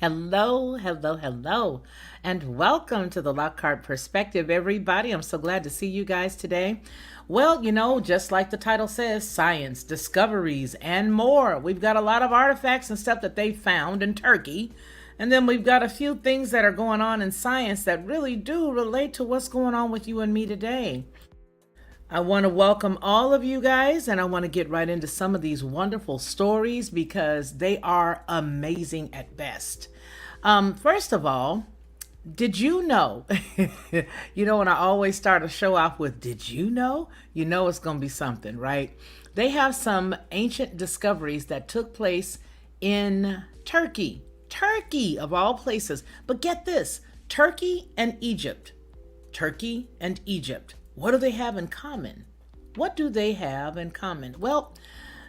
Hello, hello, hello, and welcome to the Lockhart Perspective, everybody. I'm so glad to see you guys today. Well, just like the title says, science, discoveries, and more. We've got a lot of artifacts and stuff that they found in Turkey. And then we've got a few things that are going on in science that really do relate to what's going on with you and me today. I want to welcome all of you guys, and I want to get right into some of these wonderful stories because they are amazing at best. First of all, did you know? When I always start a show off with, did you know? You know it's going to be something, right? They have some ancient discoveries that took place in Turkey. Turkey, of all places. But get this, Turkey and Egypt. Turkey and Egypt. What do they have in common? What do they have in common? Well,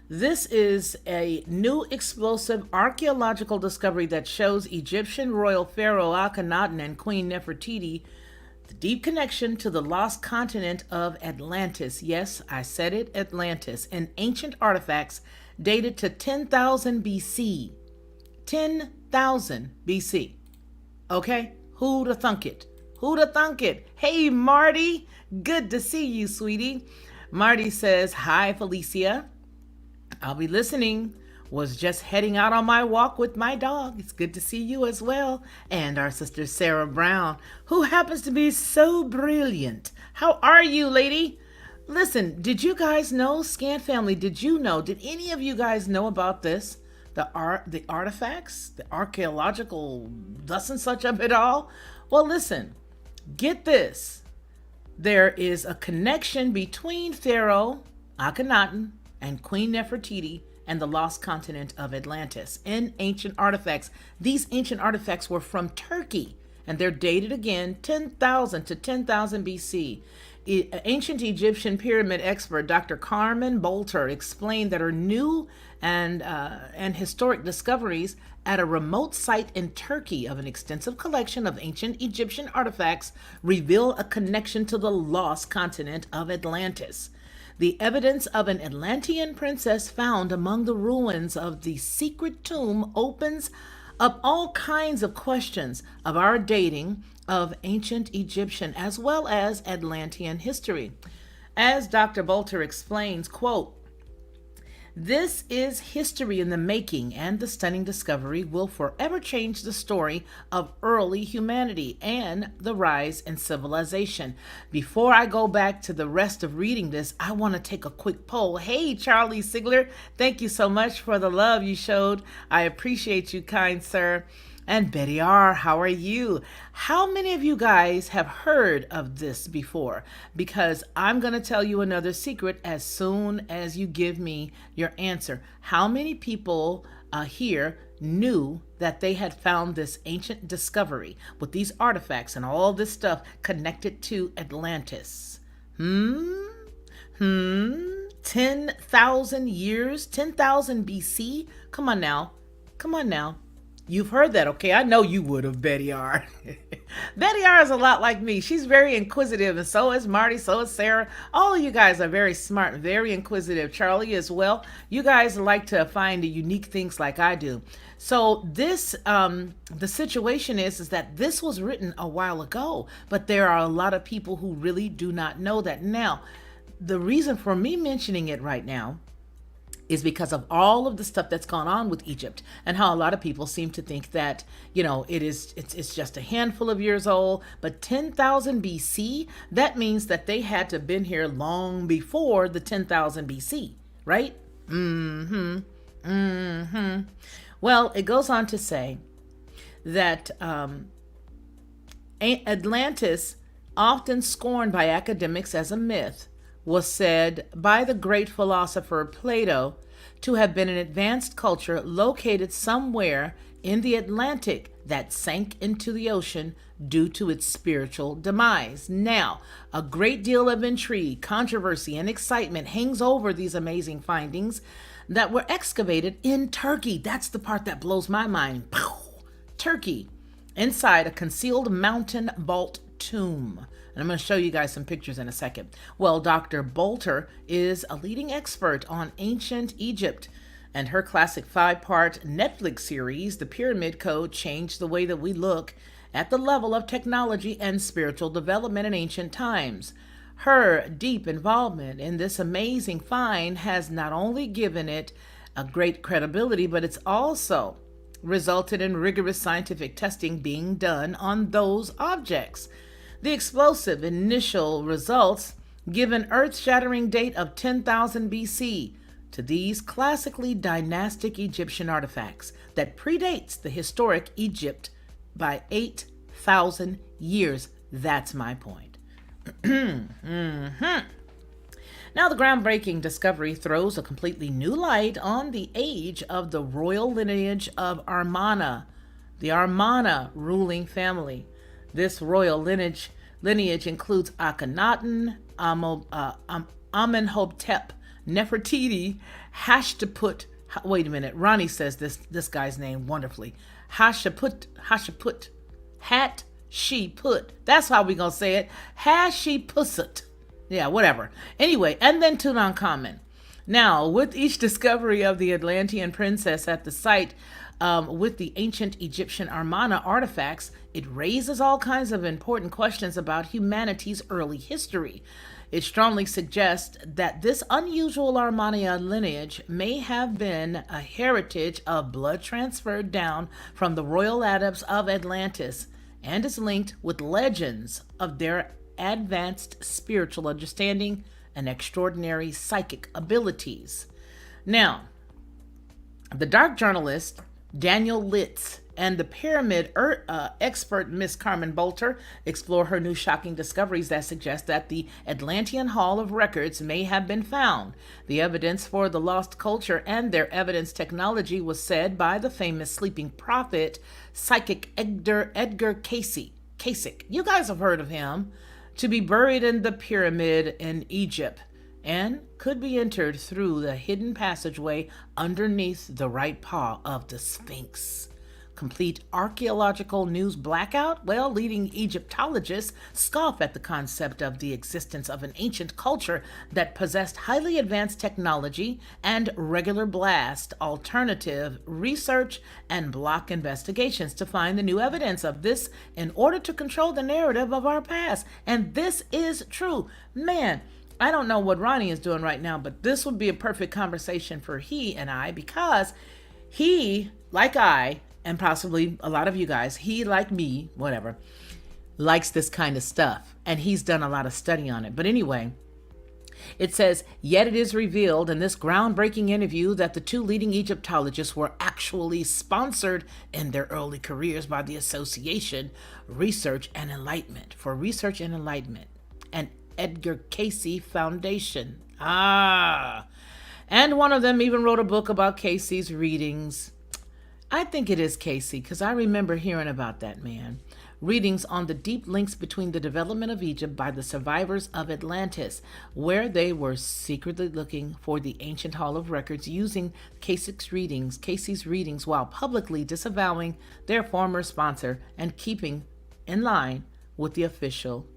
this is a new explosive archaeological discovery that shows Egyptian royal pharaoh Akhenaten and Queen Nefertiti the deep connection to the lost continent of Atlantis. Yes, I said it, Atlantis, and ancient artifacts dated to 10,000 BC. 10,000 BC. Okay? Who'da thunk it? Who'da thunk it? Hey, Marty. Good to see you, sweetie. Marty says, hi, Felicia. I'll be listening. Was just heading out on my walk with my dog. It's good to see you as well. And our sister Sarah Brown, who happens to be so brilliant. How are you, lady? Listen, did you guys know, Scan Family, did any of you guys know about this? The artifacts, the archaeological thus and such of it all? Well, listen, get this. There is a connection between Pharaoh Akhenaten and Queen Nefertiti and the lost continent of Atlantis in ancient artifacts. These ancient artifacts were from Turkey, and they're dated again 10,000 to 10,000 BC. Ancient Egyptian pyramid expert Dr. Carmen Bolter explained that her new and historic discoveries at a remote site in Turkey of an extensive collection of ancient Egyptian artifacts reveal a connection to the lost continent of Atlantis. The evidence of an Atlantean princess found among the ruins of the secret tomb opens up all kinds of questions of our dating of ancient Egyptian as well as Atlantean history. As Dr. Bolter explains, quote, this is history in the making, and the stunning discovery will forever change the story of early humanity and the rise in civilization. Before I go back to the rest of reading this, I want to take a quick poll. Hey, Charlie Sigler, thank you so much for the love you showed. I appreciate you, kind sir. And Betty R., how are you? How many of you guys have heard of this before? Because I'm going to tell you another secret as soon as you give me your answer. How many people here knew that they had found this ancient discovery with these artifacts and all this stuff connected to Atlantis? 10,000 years? 10,000 BC? Come on now. Come on now. You've heard that, okay? I know you would have, Betty R. Betty R is a lot like me. She's very inquisitive, and so is Marty, so is Sarah. All of you guys are very smart, very inquisitive. Charlie as well. You guys like to find the unique things like I do. So this, the situation is that this was written a while ago, but there are a lot of people who really do not know that. Now, the reason for me mentioning it right now is because of all of the stuff that's gone on with Egypt and how a lot of people seem to think that, it's just a handful of years old, but 10,000 BC, that means that they had to have been here long before the 10,000 BC, right? Well, it goes on to say that Atlantis, often scorned by academics as a myth, was said by the great philosopher Plato to have been an advanced culture located somewhere in the Atlantic that sank into the ocean due to its spiritual demise. Now, a great deal of intrigue, controversy, and excitement hangs over these amazing findings that were excavated in Turkey. That's the part that blows my mind. Turkey, inside a concealed mountain vault tomb. And I'm going to show you guys some pictures in a second. Well, Dr. Bolter is a leading expert on ancient Egypt. And her classic 5-part Netflix series, The Pyramid Code, changed the way that we look at the level of technology and spiritual development in ancient times. Her deep involvement in this amazing find has not only given it a great credibility, but it's also resulted in rigorous scientific testing being done on those objects. The explosive initial results give an earth-shattering date of 10,000 BC to these classically dynastic Egyptian artifacts that predates the historic Egypt by 8,000 years. That's my point. Now, the groundbreaking discovery throws a completely new light on the age of the royal lineage of Armana, the Armana ruling family. This royal lineage includes Akhenaten, Amenhotep, Nefertiti, Hatshepsut. Wait a minute, Ronnie says this guy's name wonderfully. Hatshepsut. That's how we gonna say it. Hatshepsut. Yeah, whatever. Anyway, and then Tutankhamun. Now, with each discovery of the Atlantean princess at the site with the ancient Egyptian Armana artifacts, it raises all kinds of important questions about humanity's early history. It strongly suggests that this unusual Armana lineage may have been a heritage of blood transferred down from the royal adepts of Atlantis and is linked with legends of their advanced spiritual understanding and extraordinary psychic abilities. Now, the dark journalist Daniel Litz and the pyramid expert Miss Carmen Bolter explore her new shocking discoveries that suggest that the Atlantean Hall of Records may have been found. The evidence for the lost culture and their evidence technology was said by the famous sleeping prophet, psychic Edgar Cayce. You guys have heard of him. To be buried in the pyramid in Egypt and could be entered through the hidden passageway underneath the right paw of the Sphinx. Complete archaeological news blackout? Well, leading Egyptologists scoff at the concept of the existence of an ancient culture that possessed highly advanced technology and regular blast alternative research and block investigations to find the new evidence of this in order to control the narrative of our past. And this is true. Man, I don't know what Ronnie is doing right now, but this would be a perfect conversation for he and I, because he, like I, and possibly a lot of you guys, he, like me, whatever, likes this kind of stuff. And he's done a lot of study on it. But anyway, it says, yet it is revealed in this groundbreaking interview that the two leading Egyptologists were actually sponsored in their early careers by the Association Research and Enlightenment and Edgar Cayce Foundation. And one of them even wrote a book about Cayce's readings. I think it is Cayce, because I remember hearing about that man. Readings on the deep links between the development of Egypt by the survivors of Atlantis, where they were secretly looking for the ancient Hall of Records using Cayce's readings while publicly disavowing their former sponsor and keeping in line with the official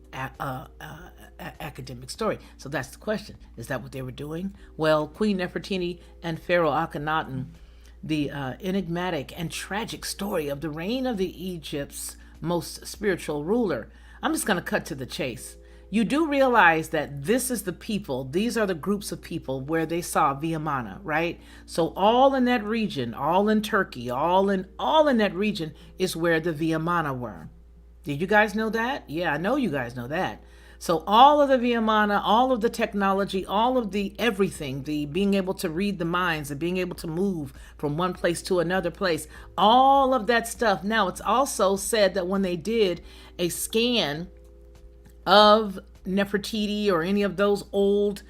academic story. So that's the question. Is that what they were doing? Well, Queen Nefertiti and Pharaoh Akhenaten, the enigmatic and tragic story of the reign of the Egypt's most spiritual ruler. I'm just going to cut to the chase. You do realize that this is the people, these are the groups of people where they saw Viamana, right? So all in that region, all in Turkey, all in that region is where the Viamana were. Did you guys know that? Yeah, I know you guys know that. So all of the Viamana, all of the technology, all of the everything, the being able to read the minds, the being able to move from one place to another place, all of that stuff. Now, it's also said that when they did a scan of Nefertiti or any of those old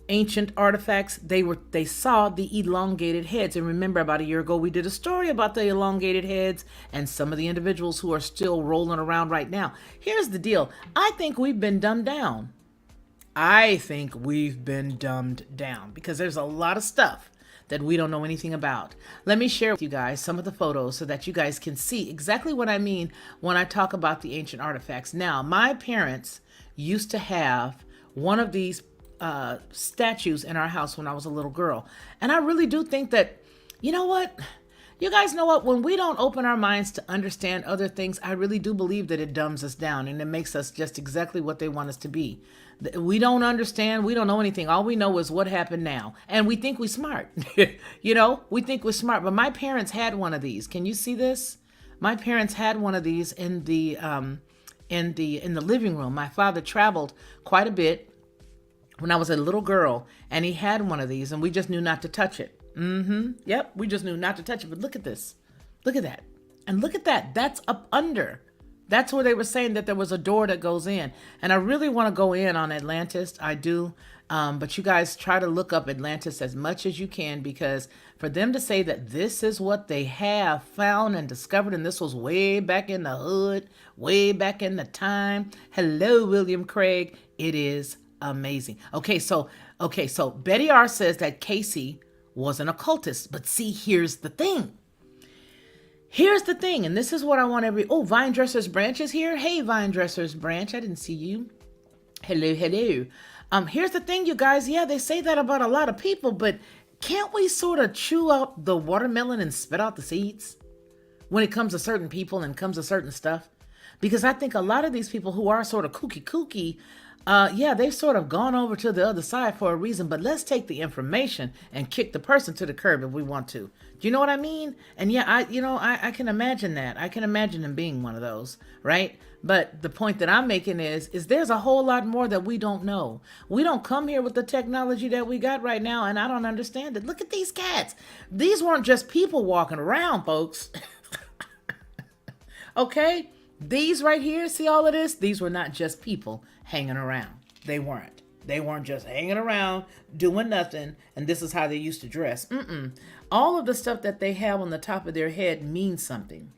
ancient artifacts, they saw the elongated heads. And remember, about a year ago, we did a story about the elongated heads and some of the individuals who are still rolling around right now. Here's the deal. I think we've been dumbed down. Because there's a lot of stuff that we don't know anything about. Let me share with you guys some of the photos so that you guys can see exactly what I mean when I talk about the ancient artifacts. Now, my parents used to have one of these statues in our house when I was a little girl. And I really do think that You know what? You guys know what? When we don't open our minds to understand other things, I really do believe that it dumbs us down and it makes us just exactly what they want us to be. We don't understand. We don't know anything. All we know is what happened now. And we think we're smart. We think we're smart. But my parents had one of these. Can you see this? My parents had one of these in the living room. My father traveled quite a bit when I was a little girl, and he had one of these, and we just knew not to touch it. Yep, we just knew not to touch it. But look at this. Look at that. And look at that. That's up under. That's where they were saying that there was a door that goes in. And I really want to go in on Atlantis. I do. But you guys try to look up Atlantis as much as you can, because for them to say that this is what they have found and discovered, and this was way back in the hood, way back in the time. Hello, William Craig. It is amazing. Okay, so Betty R says that Casey was an occultist. But see, here's the thing. And this is what I want Vine Dresser's Branch is here. Hey, Vine Dresser's Branch. I didn't see you. Hello. Here's the thing, you guys. Yeah, they say that about a lot of people, but can't we sort of chew out the watermelon and spit out the seeds when it comes to certain people and comes to certain stuff? Because I think a lot of these people who are sort of kooky, they've sort of gone over to the other side for a reason, but let's take the information and kick the person to the curb if we want to. Do you know what I mean? And yeah, I can imagine that. I can imagine him being one of those, right? But the point that I'm making is there's a whole lot more that we don't know. We don't come here with the technology that we got right now, and I don't understand it. Look at these cats. These weren't just people walking around, folks. Okay? These right here, see all of this? These were not just people hanging around. They weren't. They weren't just hanging around doing nothing, and this is how they used to dress. All of the stuff that they have on the top of their head means something.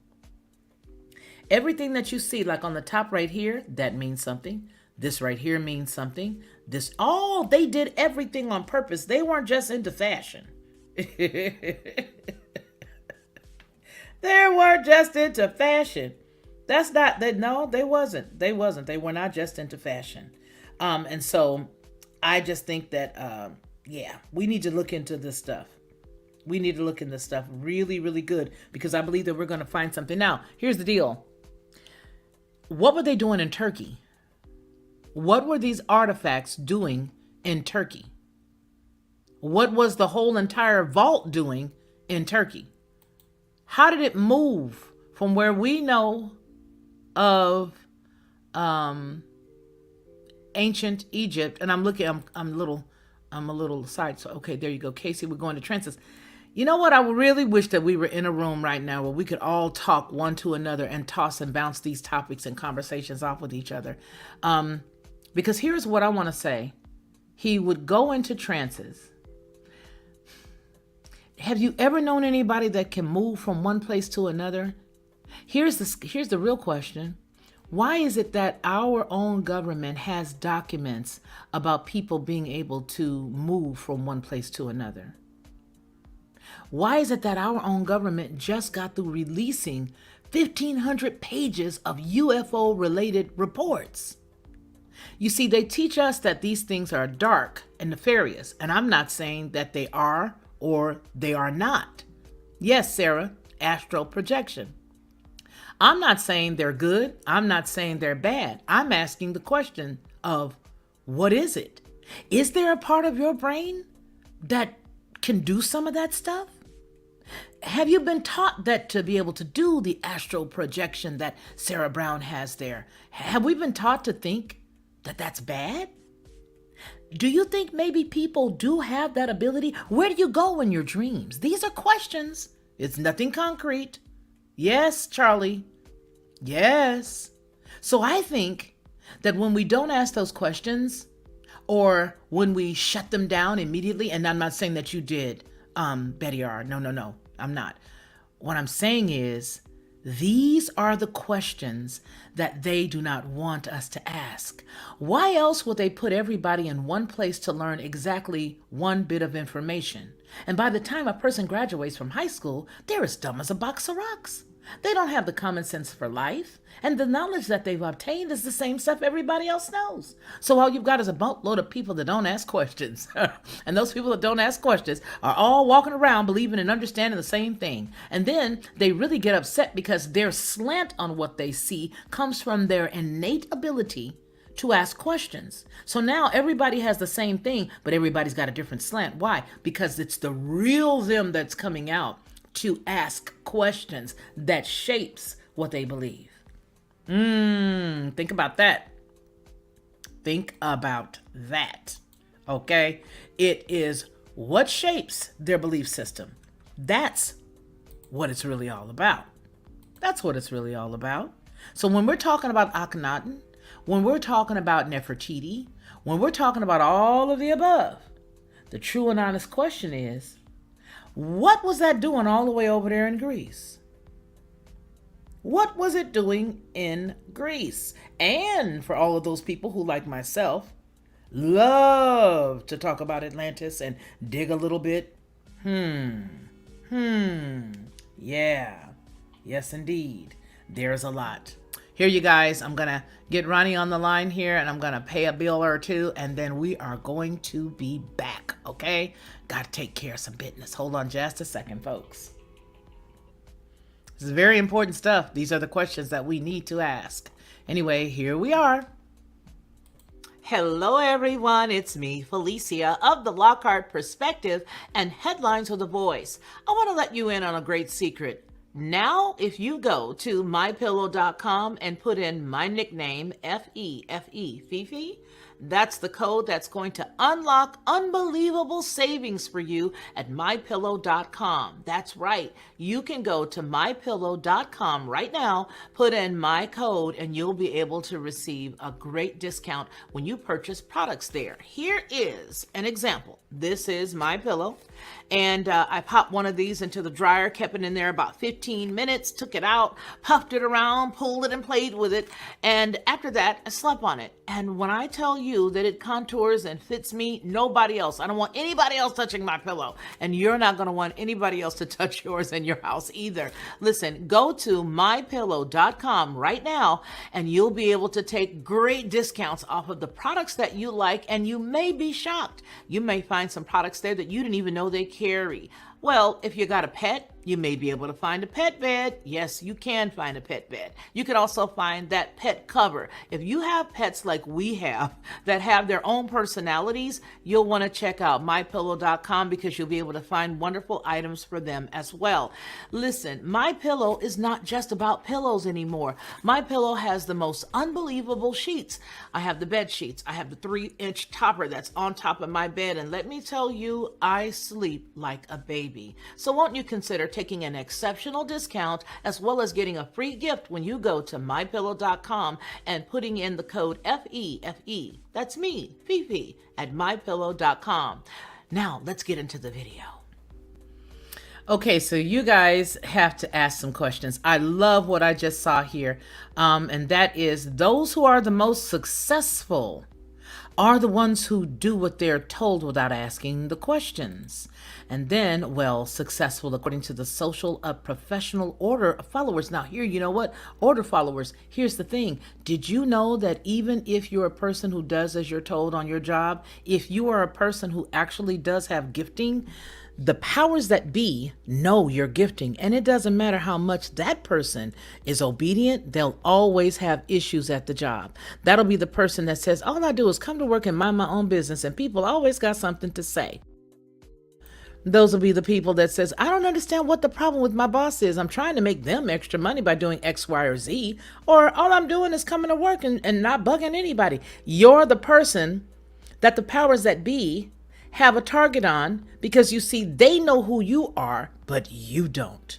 Everything that you see, like on the top right here, that means something. This right here means something. They did everything on purpose. They weren't just into fashion. They weren't just into fashion. They wasn't. They were not just into fashion. And so I just think that, we need to look into this stuff. We need to look into this stuff really, really good, because I believe that we're going to find something. Now, here's the deal. What were they doing in Turkey? What were these artifacts doing in Turkey? What was the whole entire vault doing in Turkey? How did it move from where we know of ancient Egypt? And I'm a little side. So, okay, there you go. Casey, we're going to Transient. You know what? I really wish that we were in a room right now where we could all talk one to another and toss and bounce these topics and conversations off with each other. Because here's what I want to say. He would go into trances. Have you ever known anybody that can move from one place to another? Here's the real question. Why is it that our own government has documents about people being able to move from one place to another? Why is it that our own government just got through releasing 1,500 pages of UFO-related reports? You see, they teach us that these things are dark and nefarious, and I'm not saying that they are or they are not. Yes, Sarah, astral projection. I'm not saying they're good. I'm not saying they're bad. I'm asking the question of, what is it? Is there a part of your brain that can do some of that stuff? Have you been taught that to be able to do the astral projection that Sarah Brown has there? Have we been taught to think that that's bad? Do you think maybe people do have that ability? Where do you go in your dreams? These are questions. It's nothing concrete. Yes, Charlie. Yes. So I think that when we don't ask those questions, or when we shut them down immediately, and I'm not saying that you did, Betty R. No, I'm not. What I'm saying is, these are the questions that they do not want us to ask. Why else would they put everybody in one place to learn exactly one bit of information? And by the time a person graduates from high school, they're as dumb as a box of rocks. They don't have the common sense for life. And the knowledge that they've obtained is the same stuff everybody else knows. So all you've got is a boatload of people that don't ask questions. And those people that don't ask questions are all walking around believing and understanding the same thing. And then they really get upset because their slant on what they see comes from their innate ability to ask questions. So now everybody has the same thing, but everybody's got a different slant. Why? Because it's the real them that's coming out to ask questions that shapes what they believe. Think about that. Think about that. Okay? It is what shapes their belief system. That's what it's really all about. That's what it's really all about. So when we're talking about Akhenaten, when we're talking about Nefertiti, when we're talking about all of the above, the true and honest question is, what was that doing all the way over there in Greece? What was it doing in Greece? And for all of those people who, like myself, love to talk about Atlantis and dig a little bit. Yeah. Yes, indeed. There's a lot. Here, you guys, I'm going to get Ronnie on the line here, and I'm going to pay a bill or two, and then we are going to be back, okay? Got to take care of some business. Hold on just a second, folks. This is very important stuff. These are the questions that we need to ask. Anyway, here we are. Hello, everyone. It's me, Felicia, of the Lockhart Perspective and Headlines with a Voice. I want to let you in on a great secret. Now, if you go to mypillow.com and put in my nickname, F-E-F-E, Fifi, that's the code that's going to unlock unbelievable savings for you at mypillow.com. That's right. You can go to mypillow.com right now, put in my code, and you'll be able to receive a great discount when you purchase products there. Here is an example. This is my pillow. And I popped one of these into the dryer, kept it in there about 15 minutes, took it out, puffed it around, pulled it and played with it. And after that, I slept on it. And when I tell you that it contours and fits me, nobody else. I don't want anybody else touching my pillow. And you're not going to want anybody else to touch yours in your house either. Listen, go to mypillow.com right now, and you'll be able to take great discounts off of the products that you like. And you may be shocked. You may find some products there that you didn't even know they carry. Well, if you got a pet, you may be able to find a pet bed. Yes, you can find a pet bed. You could also find that pet cover. If you have pets like we have that have their own personalities, you'll want to check out mypillow.com because you'll be able to find wonderful items for them as well. Listen, My Pillow is not just about pillows anymore. My Pillow has the most unbelievable sheets. I have the bed sheets. I have the 3-inch topper that's on top of my bed. And let me tell you, I sleep like a baby. So won't you consider taking an exceptional discount as well as getting a free gift when you go to mypillow.com and putting in the code FEFE. That's me, Fifi, at mypillow.com. Now, let's get into the video. Okay, so you guys have to ask some questions. I love what I just saw here, and that is those who are the most successful are the ones who do what they're told without asking the questions. And then, well, successful according to the social professional order of followers. Now here, you know what? Order followers. Here's the thing. Did you know that even if you're a person who does as you're told on your job, if you are a person who actually does have gifting, the powers that be know your gifting, and it doesn't matter how much that person is obedient, they'll always have issues at the job. That'll be the person that says, all I do is come to work and mind my own business, and people always got something to say. Those will be the people that says, I don't understand what the problem with my boss is. I'm trying to make them extra money by doing X, Y, or Z, or all I'm doing is coming to work and not bugging anybody. You're the person that the powers that be have a target on because you see, they know who you are, but you don't.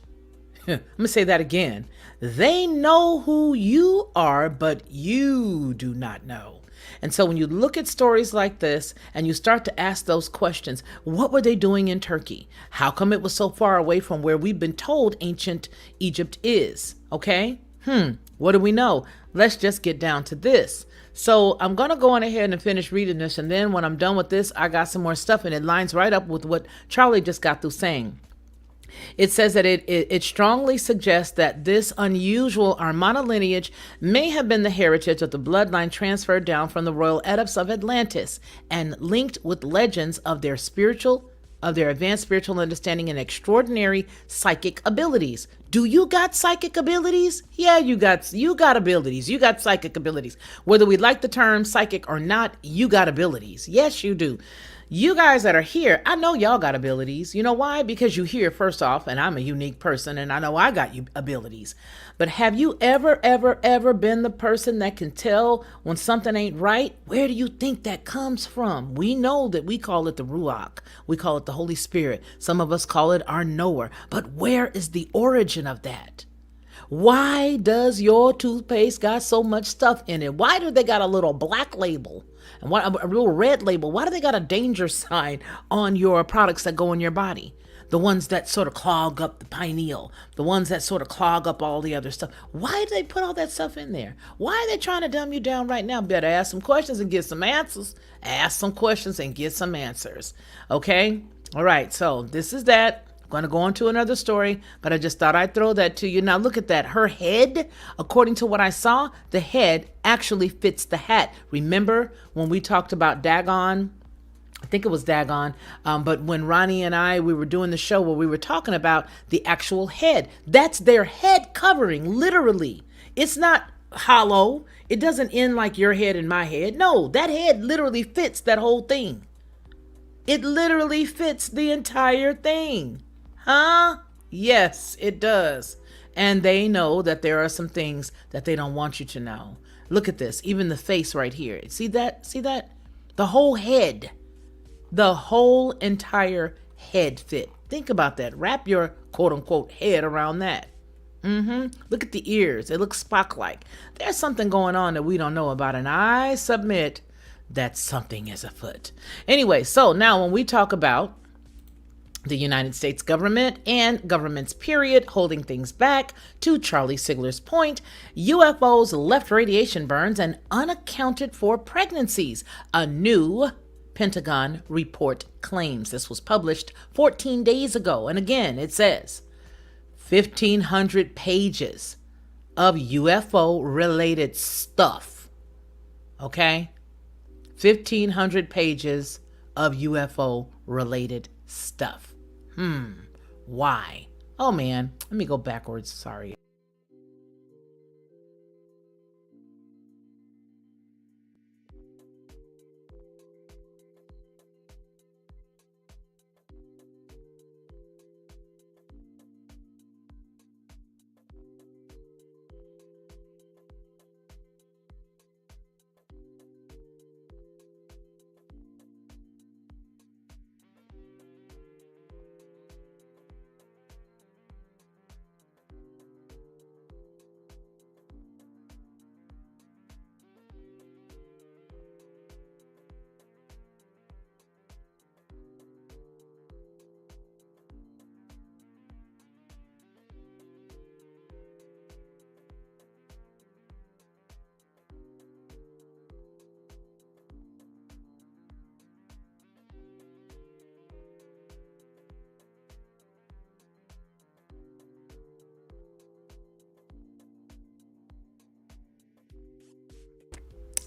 I'm gonna say that again. They know who you are, but you do not know. And so when you look at stories like this and you start to ask those questions, what were they doing in Turkey? How come it was so far away from where we've been told ancient Egypt is? Okay. What do we know? Let's just get down to this. So I'm going to go on ahead and finish reading this. And then when I'm done with this, I got some more stuff and it lines right up with what Charlie just got through saying. It says that it strongly suggests that this unusual Armana lineage may have been the heritage of the bloodline transferred down from the royal edipts of Atlantis and linked with legends of their advanced spiritual understanding and extraordinary psychic abilities. Do you got psychic abilities? Yeah, you got abilities. You got psychic abilities. Whether we like the term psychic or not, you got abilities. Yes, you do. You guys that are here, I know y'all got abilities. You know why? Because you here, first off, and I'm a unique person, and I know I got you abilities. But have you ever been the person that can tell when something ain't right? Where do you think that comes from? We know that we call it the Ruach. We call it the Holy Spirit. Some of us call it our knower. But where is the origin of that? Why does your toothpaste got so much stuff in it? Why do they got a little black label and a little red label? Why do they got a danger sign on your products that go in your body? The ones that sort of clog up the pineal, the ones that sort of clog up all the other stuff. Why do they put all that stuff in there? Why are they trying to dumb you down right now? Better ask some questions and get some answers. Ask some questions and get some answers. Okay? All right. So this is that. Going to go on to another story, but I just thought I'd throw that to you. Now look at that. Her head, according to what I saw, the head actually fits the hat. Remember when we talked about Dagon? I think it was Dagon. But when Ronnie and we were doing the show where we were talking about the actual head, that's their head covering, literally. It's not hollow. It doesn't end like your head and my head. No, that head literally fits that whole thing. It literally fits the entire thing. Huh? Yes, it does. And they know that there are some things that they don't want you to know. Look at this. Even the face right here. See that? See that? The whole head. The whole entire head fit. Think about that. Wrap your quote unquote head around that. Look at the ears. It looks Spock-like. There's something going on that we don't know about. And I submit that something is afoot. Anyway, so now when we talk about the United States government and governments, period, holding things back, to Charlie Sigler's point, UFOs left radiation burns and unaccounted for pregnancies. A new Pentagon report claims. This was published 14 days ago. And again, it says 1,500 pages of UFO-related stuff. Okay? 1,500 pages of UFO-related stuff. Why? Oh man, let me go backwards. Sorry.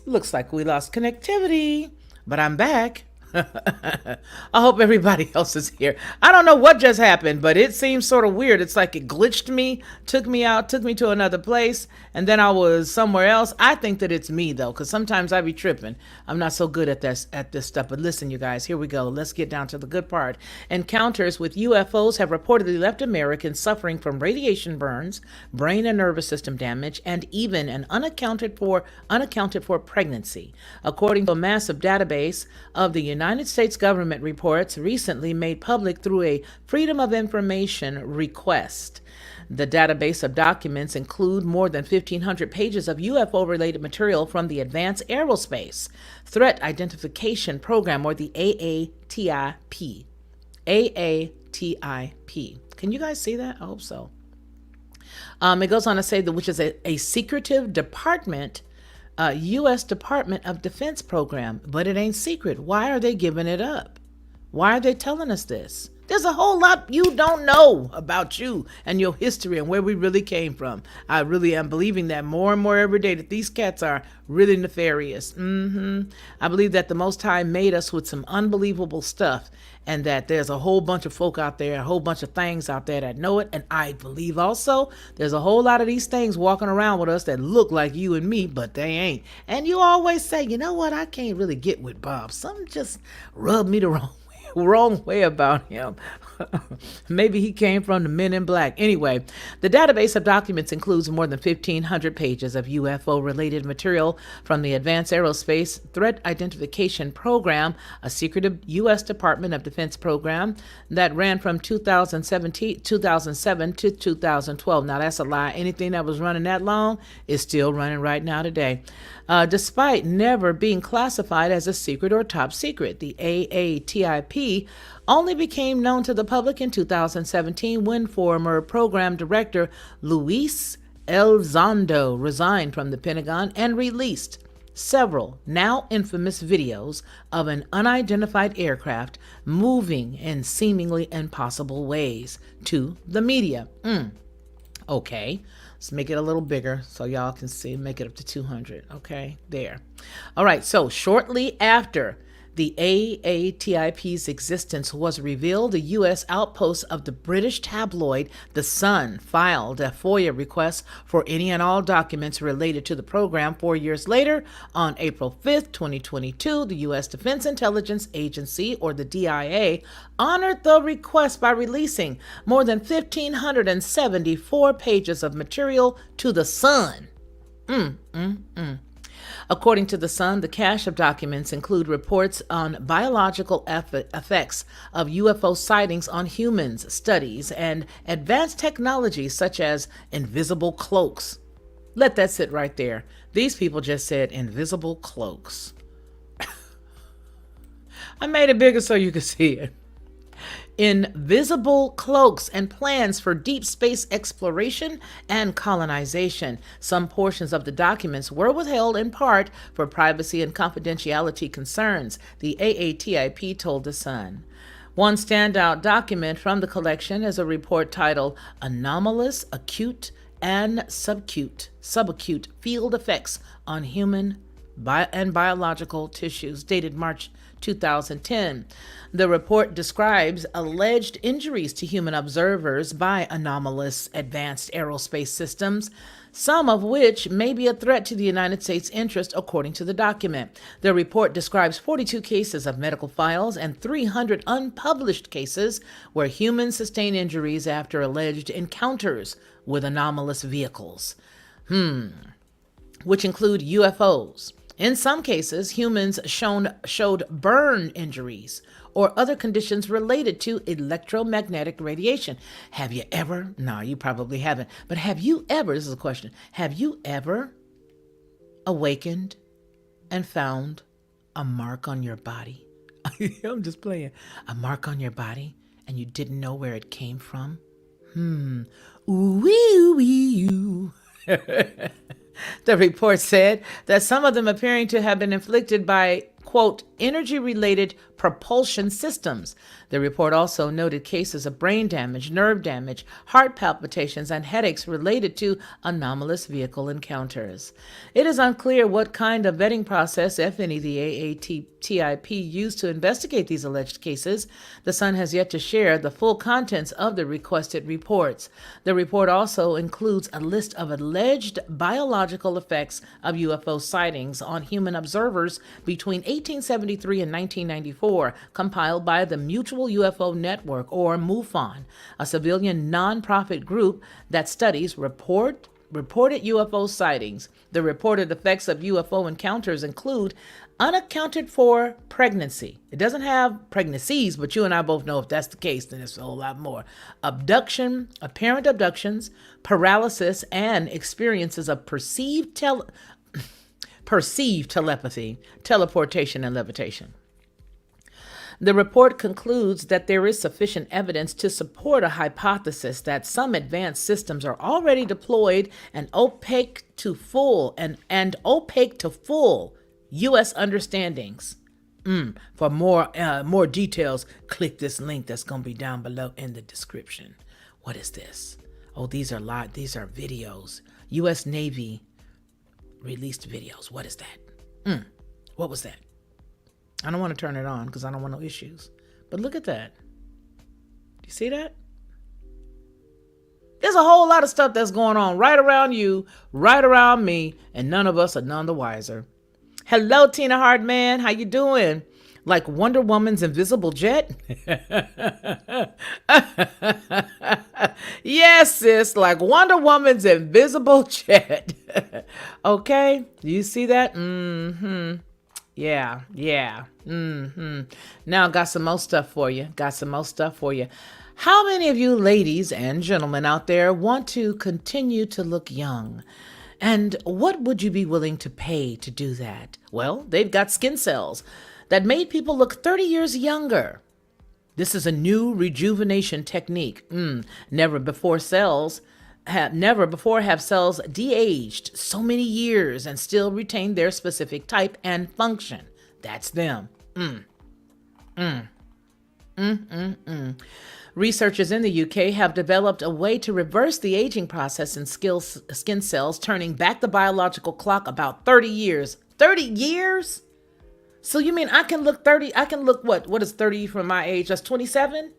Looks like we lost connectivity, but I'm back. I hope everybody else is here. I don't know what just happened, but it seems sort of weird. It's like it glitched me, took me out, took me to another place, and then I was somewhere else. I think that it's me though, because sometimes I be tripping. I'm not so good at this stuff. But listen, you guys, here we go. Let's get down to the good part. Encounters with UFOs have reportedly left Americans suffering from radiation burns, brain and nervous system damage, and even an unaccounted for pregnancy, according to a massive database of the United States government reports recently made public through a Freedom of Information request. The database of documents include more than 1,500 pages of UFO-related material from the Advanced Aerospace Threat Identification Program, or the AATIP. AATIP. Can you guys see that? I hope so. It goes on to say that which is a secretive department, U.S. Department of Defense program, but it ain't secret. Why are they giving it up? Why are they telling us this? There's a whole lot you don't know about you and your history and where we really came from. I really am believing that more and more every day, that these cats are really nefarious. I believe that the Most High made us with some unbelievable stuff, and that there's a whole bunch of folk out there, a whole bunch of things out there that know it. And I believe also there's a whole lot of these things walking around with us that look like you and me, but they ain't. And you always say, you know what, I can't really get with Bob. Something just rubbed me the wrong way about him. Maybe he came from the Men in Black. Anyway, the database of documents includes more than 1,500 pages of UFO-related material from the Advanced Aerospace Threat Identification Program, a secretive U.S. Department of Defense program that ran from 2007 to 2012. Now, that's a lie. Anything that was running that long is still running right now today. Despite never being classified as a secret or top secret, the AATIP only became known to the public in 2017 when former program director Luis Elizondo resigned from the Pentagon and released several now infamous videos of an unidentified aircraft moving in seemingly impossible ways to the media. Okay, let's make it a little bigger so y'all can see. Make it up to 200. Okay, there. All right, so shortly after the AATIP's existence was revealed, the U.S. outpost of the British tabloid The Sun filed a FOIA request for any and all documents related to the program. 4 years later, on April 5th, 2022, the U.S. Defense Intelligence Agency, or the DIA, honored the request by releasing more than 1,574 pages of material to The Sun. According to The Sun, the cache of documents include reports on biological effects of UFO sightings on humans, studies, and advanced technologies such as invisible cloaks. Let that sit right there. These people just said invisible cloaks. I made it bigger so you could see it. Invisible cloaks and plans for deep space exploration and colonization. Some portions of the documents were withheld in part for privacy and confidentiality concerns, the AATIP told The Sun. One standout document from the collection is a report titled Anomalous, Acute, and Subacute Field Effects on Human and Biological Tissues, dated March 2010. The report describes alleged injuries to human observers by anomalous advanced aerospace systems, some of which may be a threat to the United States' interest, according to the document. The report describes 42 cases of medical files and 300 unpublished cases where humans sustain injuries after alleged encounters with anomalous vehicles, which include UFOs. In some cases, humans showed burn injuries or other conditions related to electromagnetic radiation. Have you ever, no, you probably haven't, but have you ever, this is a question, have you ever awakened and found a mark on your body? I'm just playing. A mark on your body and you didn't know where it came from? Ooh-wee-wee-oo. The report said that some of them appearing to have been inflicted by, quote, energy-related propulsion systems. The report also noted cases of brain damage, nerve damage, heart palpitations, and headaches related to anomalous vehicle encounters. It is unclear what kind of vetting process, if any, the AATIP used to investigate these alleged cases. The Sun has yet to share the full contents of the requested reports. The report also includes a list of alleged biological effects of UFO sightings on human observers between 1873 and 1994, compiled by the Mutual UFO Network, or MUFON, a civilian nonprofit group that studies reported UFO sightings. The reported effects of UFO encounters include unaccounted for pregnancy. It doesn't have pregnancies, but you and I both know if that's the case, then it's a whole lot more. Abduction, apparent abductions, paralysis, and experiences of perceived telepathy, teleportation, and levitation. The report concludes that there is sufficient evidence to support a hypothesis that some advanced systems are already deployed and opaque to full U.S. understandings. For more details, click this link that's going to be down below in the description. What is this? Oh, these are videos. U.S. Navy released videos. What is that? What was that? I don't want to turn it on because I don't want no issues. But look at that. Do you see that? There's a whole lot of stuff that's going on right around you, right around me, and none of us are none the wiser. Hello, Tina Hartman. How you doing? Like Wonder Woman's invisible jet? Yes, sis, like Wonder Woman's invisible jet. Okay, do you see that? Yeah. Now, got some more stuff for you. How many of you ladies and gentlemen out there want to continue to look young? And what would you be willing to pay to do that? Well, they've got skin cells that made people look 30 years younger. This is a new rejuvenation technique. Never before have cells de-aged so many years and still retain their specific type and function. That's them. Researchers in the UK have developed a way to reverse the aging process in skin cells, turning back the biological clock about 30 years. 30 years? So you mean I can look 30? I can look what is 30 from my age? That's 27?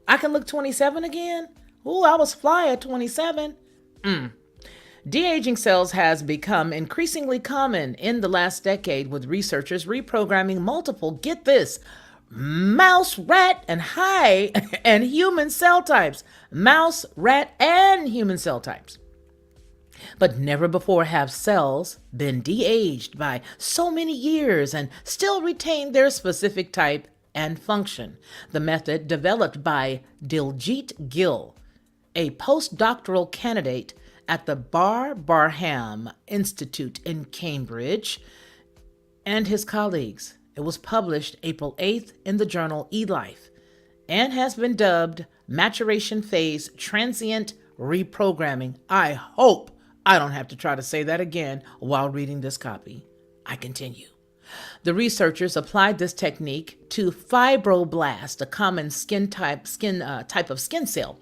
I can look 27 again? Ooh, I was fly at 27. De-aging cells has become increasingly common in the last decade, with researchers reprogramming multiple, get this, mouse, rat, and human cell types. Mouse, rat, and human cell types. But never before have cells been de-aged by so many years and still retain their specific type and function. The method, developed by Diljit Gill, a postdoctoral candidate at the Barham Institute in Cambridge, and his colleagues. It was published April 8th in the journal eLife and has been dubbed Maturation Phase Transient Reprogramming. I hope I don't have to try to say that again while reading this copy. I continue. The researchers applied this technique to fibroblast, a common type of skin cell,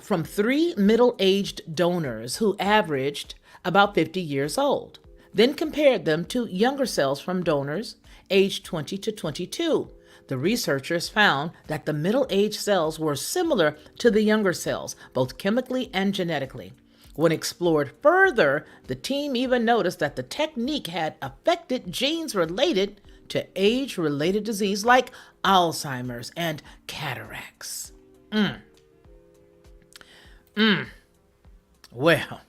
from 3 middle-aged donors who averaged about 50 years old. Then compared them to younger cells from donors aged 20 to 22. The researchers found that the middle-aged cells were similar to the younger cells, both chemically and genetically. When explored further, the team even noticed that the technique had affected genes related to age-related disease like Alzheimer's and cataracts. Well,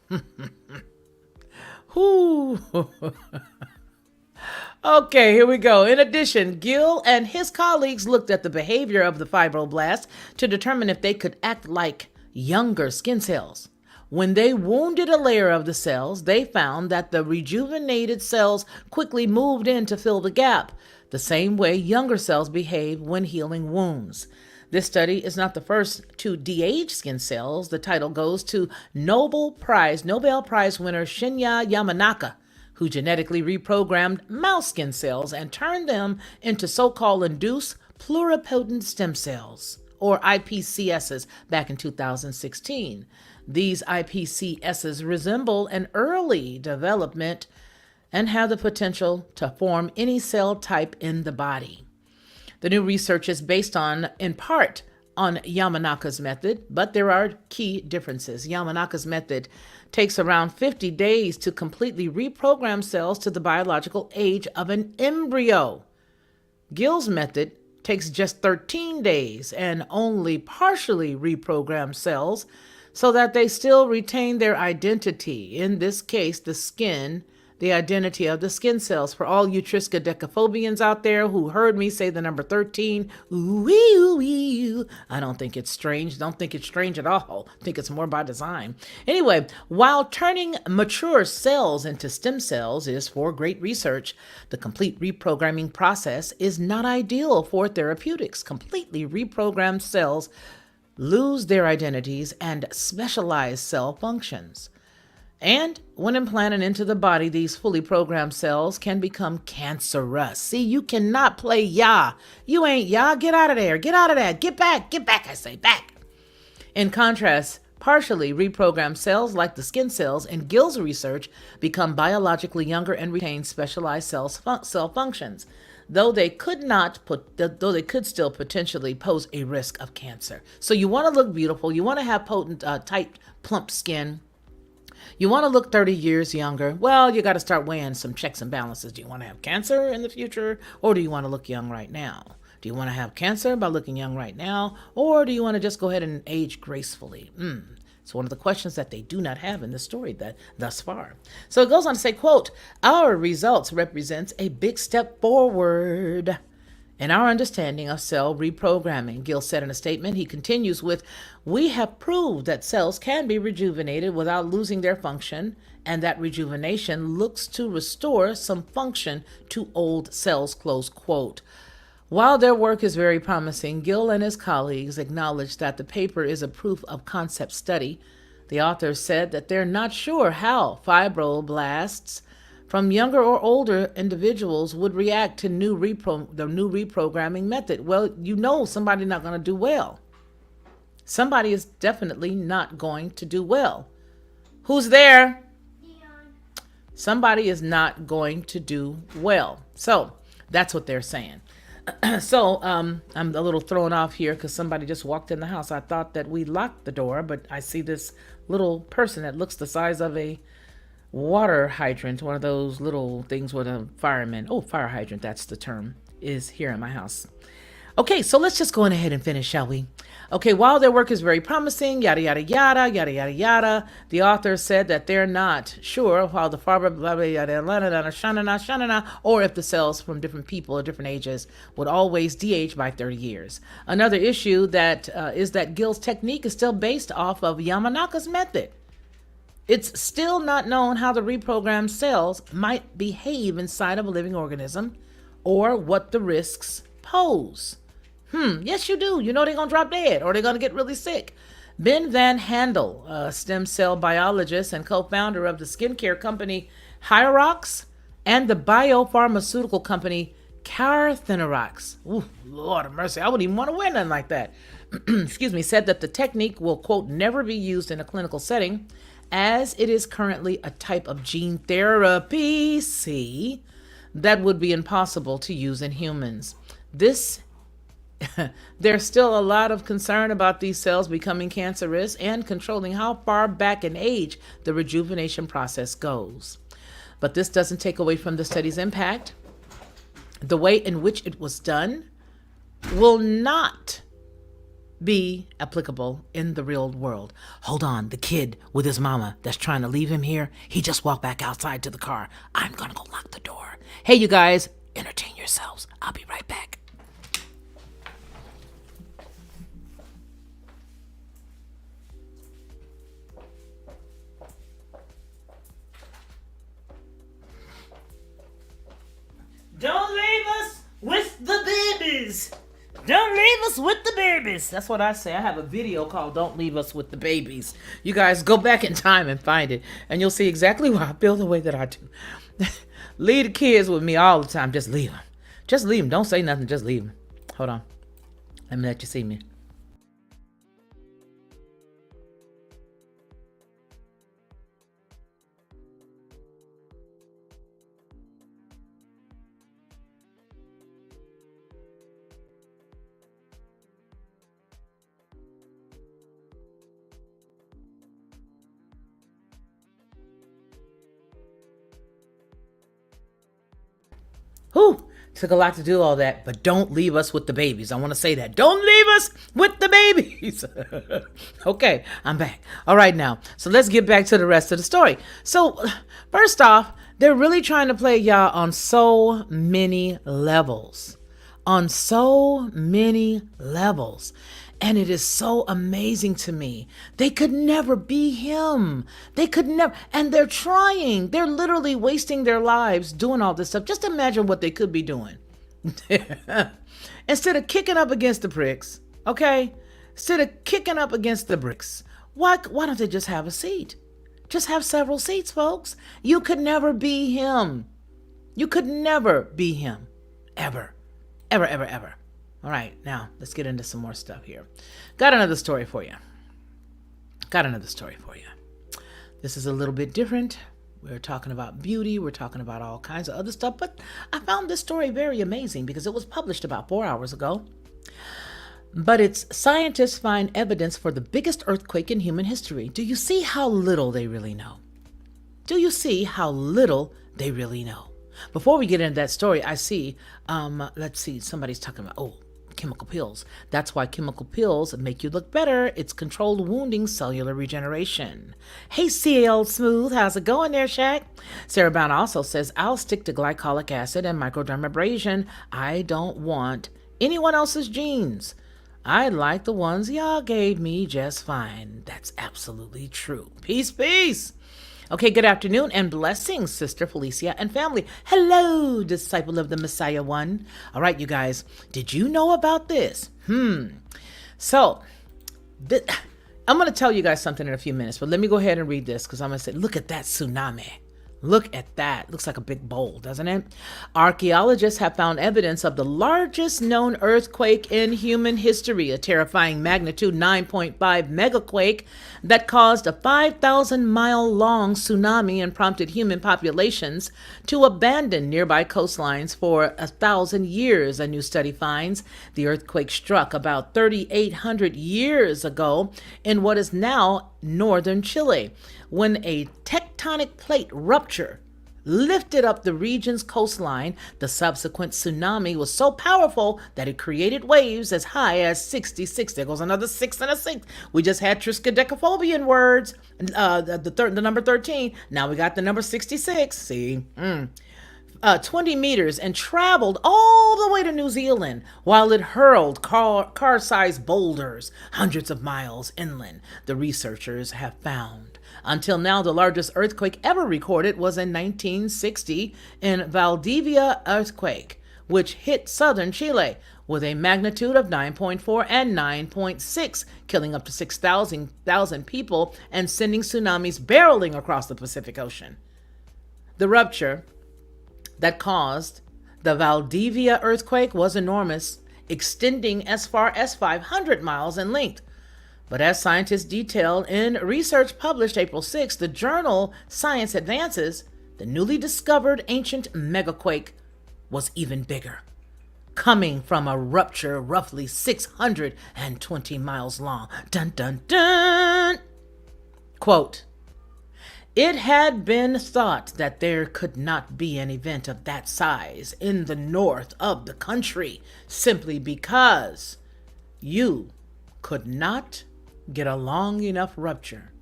okay, here we go. In addition, Gill and his colleagues looked at the behavior of the fibroblast to determine if they could act like younger skin cells. When they wounded a layer of the cells, they found that the rejuvenated cells quickly moved in to fill the gap, the same way younger cells behave when healing wounds. This study is not the first to de-age skin cells. The title goes to Nobel Prize winner Shinya Yamanaka, who genetically reprogrammed mouse skin cells and turned them into so-called induced pluripotent stem cells, or IPSCs, back in 2016. These IPSCs resemble an early development and have the potential to form any cell type in the body. The new research is based in part on Yamanaka's method, but there are key differences. Yamanaka's method takes around 50 days to completely reprogram cells to the biological age of an embryo. Gill's method takes just 13 days and only partially reprograms cells so that they still retain their identity. In this case, the identity of the skin cells. For all you triskaidekaphobians out there who heard me say the number 13, ooh, I don't think it's strange. Don't think it's strange at all. I think it's more by design. Anyway, while turning mature cells into stem cells is for great research, the complete reprogramming process is not ideal for therapeutics. Completely reprogrammed cells lose their identities and specialized cell functions. And when implanted into the body, these fully programmed cells can become cancerous. See, you cannot play Yah. You ain't Yah. Get out of there. Get out of that. Get back. Get back, I say, back. In contrast, partially reprogrammed cells like the skin cells in Gill's research become biologically younger and retain specialized cell functions, though they could still potentially pose a risk of cancer. So you want to look beautiful. You want to have potent, tight, plump skin. You want to look 30 years younger. Well, you got to start weighing some checks and balances. Do you want to have cancer in the future, or do you want to look young right now? Do you want to have cancer by looking young right now, or do you want to just go ahead and age gracefully? It's one of the questions that they do not have in the story thus far. So it goes on to say, quote, "Our results represents a big step forward in our understanding of cell reprogramming," Gill said in a statement. He continues with, "We have proved that cells can be rejuvenated without losing their function, and that rejuvenation looks to restore some function to old cells," close quote. While their work is very promising, Gill and his colleagues acknowledge that the paper is a proof of concept study. The authors said that they're not sure how fibroblasts from younger or older individuals would react to the new reprogramming method. Well, you know somebody's not going to do well. Somebody is definitely not going to do well. Who's there? Leon. Somebody is not going to do well. So that's what they're saying. So I'm a little thrown off here because somebody just walked in the house. I thought that we locked the door, but I see this little person that looks the size of a water hydrant, one of those little things with a fireman. Oh, fire hydrant, that's the term, is here in my house. Okay, so let's just go on ahead and finish, shall we? Okay, while their work is very promising, yada, yada, yada, yada, yada, yada, the author said that they're not sure how the or if the cells from different people at different ages would always de-age by 30 years. Another issue that is that Gill's technique is still based off of Yamanaka's method. It's still not known how the reprogrammed cells might behave inside of a living organism or what the risks pose. Yes, you do. You know they're going to drop dead or they're going to get really sick. Ben Van Handel, a stem cell biologist and co-founder of the skincare company Hierox and the biopharmaceutical company Carthenorox. Ooh, Lord of mercy. I wouldn't even want to wear nothing like that. Excuse me, said that the technique will, quote, never be used in a clinical setting as it is currently a type of gene therapy, that would be impossible to use in humans. There's still a lot of concern about these cells becoming cancerous and controlling how far back in age the rejuvenation process goes. But this doesn't take away from the study's impact. The way in which it was done will not be applicable in the real world. Hold on, the kid with his mama that's trying to leave him here, he just walked back outside to the car. I'm gonna go lock the door. Hey, you guys, entertain yourselves. I'll be right back. Don't leave us with the babies. Don't leave us with the babies. That's what I say. I have a video called Don't Leave Us with the Babies. You guys go back in time and find it, and you'll see exactly why I feel the way that I do. Leave the kids with me all the time. Just leave them. Just leave them. Don't say nothing. Just leave them. Hold on. Let me let you see me. Whew, took a lot to do all that, but don't leave us with the babies. I want to say that. Don't leave us with the babies. Okay, I'm back. All right now, so let's get back to the rest of the story. So first off, they're really trying to play Yah on so many levels. On so many levels. And it is so amazing to me. They could never be him. They could never. And they're trying. They're literally wasting their lives doing all this stuff. Just imagine what they could be doing. Instead of kicking up against the pricks, okay? Instead of kicking up against the bricks, why don't they just have a seat? just have several seats, folks. You could never be him. You could never be him. Ever. Ever, ever, ever. All right, now let's get into some more stuff here. Got another story for you. This is a little bit different. We're talking about beauty. We're talking about all kinds of other stuff. But I found this story very amazing because it was published about 4 hours ago. But it's scientists find evidence for the biggest earthquake in human history. Do you see how little they really know? Before we get into that story, I see, let's see, somebody's talking about, chemical pills. That's why chemical pills make you look better. It's controlled wounding cellular regeneration. Hey, CL Smooth, how's it going there, Shaq? Sarah Brown also says, I'll stick to glycolic acid and microdermabrasion. I don't want anyone else's genes. I like the ones y'all gave me just fine. That's absolutely true. Peace, peace. Okay, good afternoon and blessings, Sister Felicia and family. Hello, disciple of the Messiah One. All right, you guys, did you know about this? So, I'm going to tell you guys something in a few minutes, but let me go ahead and read this because I'm going to say, look at that tsunami. Look at that. Looks like a big bowl, doesn't it? Archaeologists have found evidence of the largest known earthquake in human history, a terrifying magnitude 9.5 megaquake that caused a 5,000-mile-long tsunami and prompted human populations to abandon nearby coastlines for 1,000 years, a new study finds. The earthquake struck about 3,800 years ago in what is now northern Chile, when a tectonic plate rupture lifted up the region's coastline. The subsequent tsunami was so powerful that it created waves as high as 66. There goes another 6 and a 6. We just had triskaidekaphobian words, the number 13. Now we got the number 66. See? 20 meters and traveled all the way to New Zealand while it hurled car-sized boulders hundreds of miles inland, the researchers have found. Until now, the largest earthquake ever recorded was in 1960 in Valdivia earthquake, which hit southern Chile with a magnitude of 9.4 and 9.6, killing up to 6,000 people and sending tsunamis barreling across the Pacific Ocean. The rupture that caused the Valdivia earthquake was enormous, extending as far as 500 miles in length. But as scientists detailed in research published April 6, the journal Science Advances, the newly discovered ancient megaquake was even bigger, coming from a rupture roughly 620 miles long. Dun, dun, dun! Quote, it had been thought that there could not be an event of that size in the north of the country simply because you could not get a long enough rupture.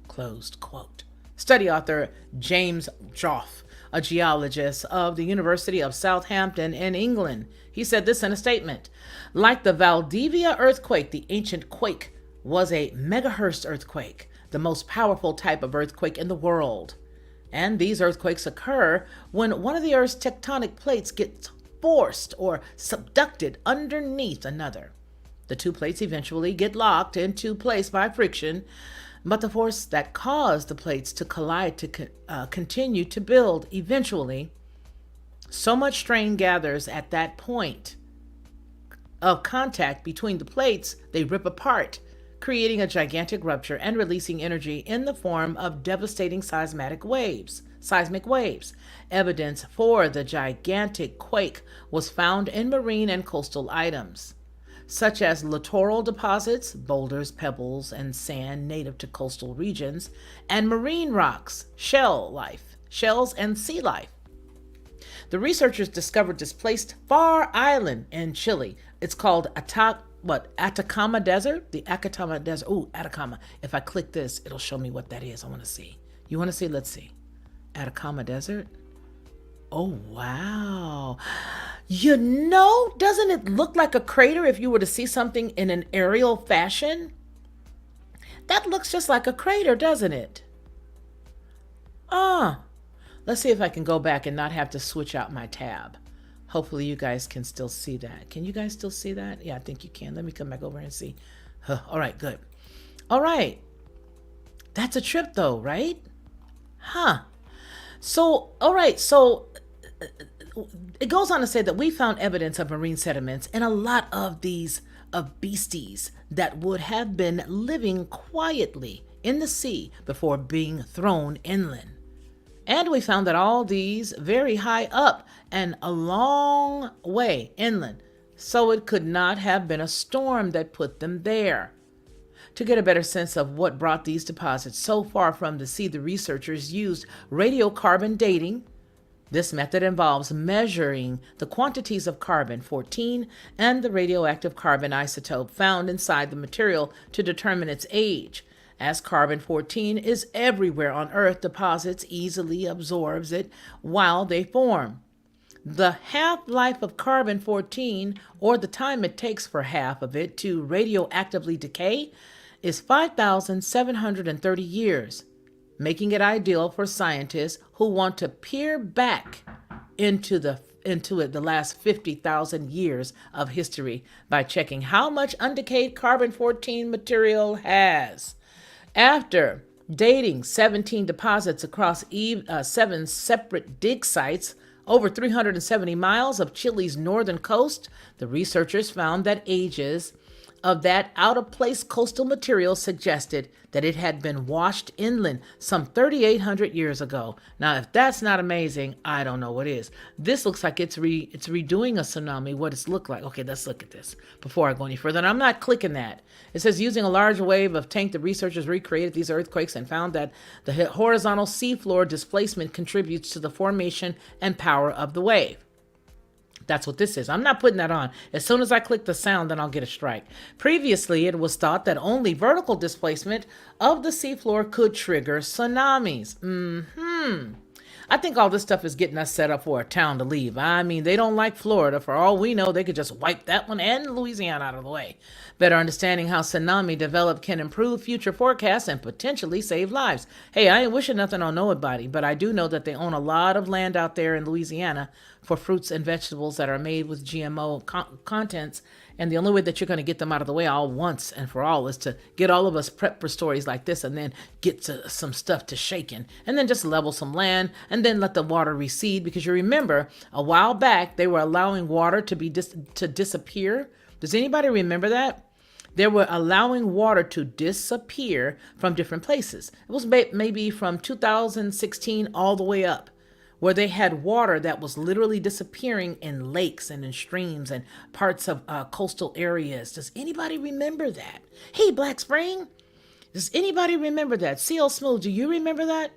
Closed quote. Study author James Joff, a geologist of the University of Southampton in England. He said this in a statement. Like the Valdivia earthquake, the ancient quake was a megahertz earthquake, the most powerful type of earthquake in the world. And these earthquakes occur when one of the Earth's tectonic plates gets forced or subducted underneath another. The two plates eventually get locked into place by friction, but the force that caused the plates to collide to continue to build eventually. So much strain gathers at that point of contact between the plates, they rip apart, creating a gigantic rupture and releasing energy in the form of devastating seismic waves. Evidence for the gigantic quake was found in marine and coastal items, such as littoral deposits, boulders, pebbles, and sand native to coastal regions, and marine rocks, shells, and sea life. The researchers discovered displaced Far Island in Chile. It's called Atacama Desert? The Atacama Desert. Ooh, Atacama. If I click this, it'll show me what that is. I want to see. You want to see? Let's see. Atacama Desert. Oh, wow. Doesn't it look like a crater if you were to see something in an aerial fashion? That looks just like a crater, doesn't it? Let's see if I can go back and not have to switch out my tab. Hopefully you guys can still see that. Can you guys still see that? Yeah, I think you can. Let me come back over and see. All right, good. All right. That's a trip though, right? Huh. So, all right. So it goes on to say that we found evidence of marine sediments in a lot of these of beasties that would have been living quietly in the sea before being thrown inland. And we found that all these very high up and a long way inland, so it could not have been a storm that put them there. To get a better sense of what brought these deposits so far from the sea, the researchers used radiocarbon dating. This method involves measuring the quantities of carbon-14 and the radioactive carbon isotope found inside the material to determine its age. As carbon-14 is everywhere on Earth, deposits easily absorbs it while they form. The half-life of carbon-14, or the time it takes for half of it to radioactively decay, is 5,730 years, making it ideal for scientists who want to peer back into the last 50,000 years of history by checking how much undecayed carbon-14 material has. After dating 17 deposits across 7 separate dig sites over 370 miles of Chile's northern coast, the researchers found that ages of that out-of-place coastal material suggested that it had been washed inland some 3,800 years ago. Now, if that's not amazing, I don't know what is. This looks like it's redoing a tsunami, what it's looked like. Okay, let's look at this before I go any further. And I'm not clicking that. It says, using a large wave of tank, the researchers recreated these earthquakes and found that the horizontal seafloor displacement contributes to the formation and power of the wave. That's what this is. I'm not putting that on. As soon as I click the sound, then I'll get a strike. Previously, it was thought that only vertical displacement of the seafloor could trigger tsunamis. I think all this stuff is getting us set up for a town to leave. I mean, they don't like Florida. For all we know, they could just wipe that one and Louisiana out of the way. Better understanding how tsunami develop can improve future forecasts and potentially save lives. Hey, I ain't wishing nothing on nobody, but I do know that they own a lot of land out there in Louisiana for fruits and vegetables that are made with GMO contents. And the only way that you're going to get them out of the way all once and for all is to get all of us prepped for stories like this and then get to some stuff to shaking and then just level some land and then let the water recede. Because you remember a while back, they were allowing water to disappear. Does anybody remember that? They were allowing water to disappear from different places. It was maybe from 2016 all the way up, where they had water that was literally disappearing in lakes and in streams and parts of coastal areas. Does anybody remember that? Hey, Black Spring, does anybody remember that? CL Smooth, do you remember that?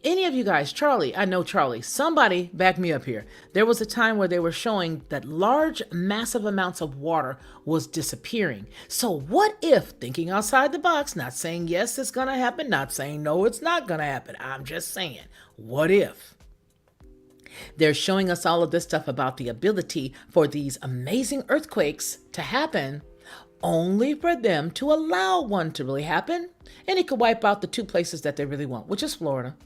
Any of you guys, Charlie, I know Charlie, somebody back me up here. There was a time where they were showing that large, massive amounts of water was disappearing. So what if, thinking outside the box, not saying yes, it's going to happen, not saying no, it's not going to happen. I'm just saying, what if? They're showing us all of this stuff about the ability for these amazing earthquakes to happen, only for them to allow one to really happen. And it could wipe out the two places that they really want, which is Florida.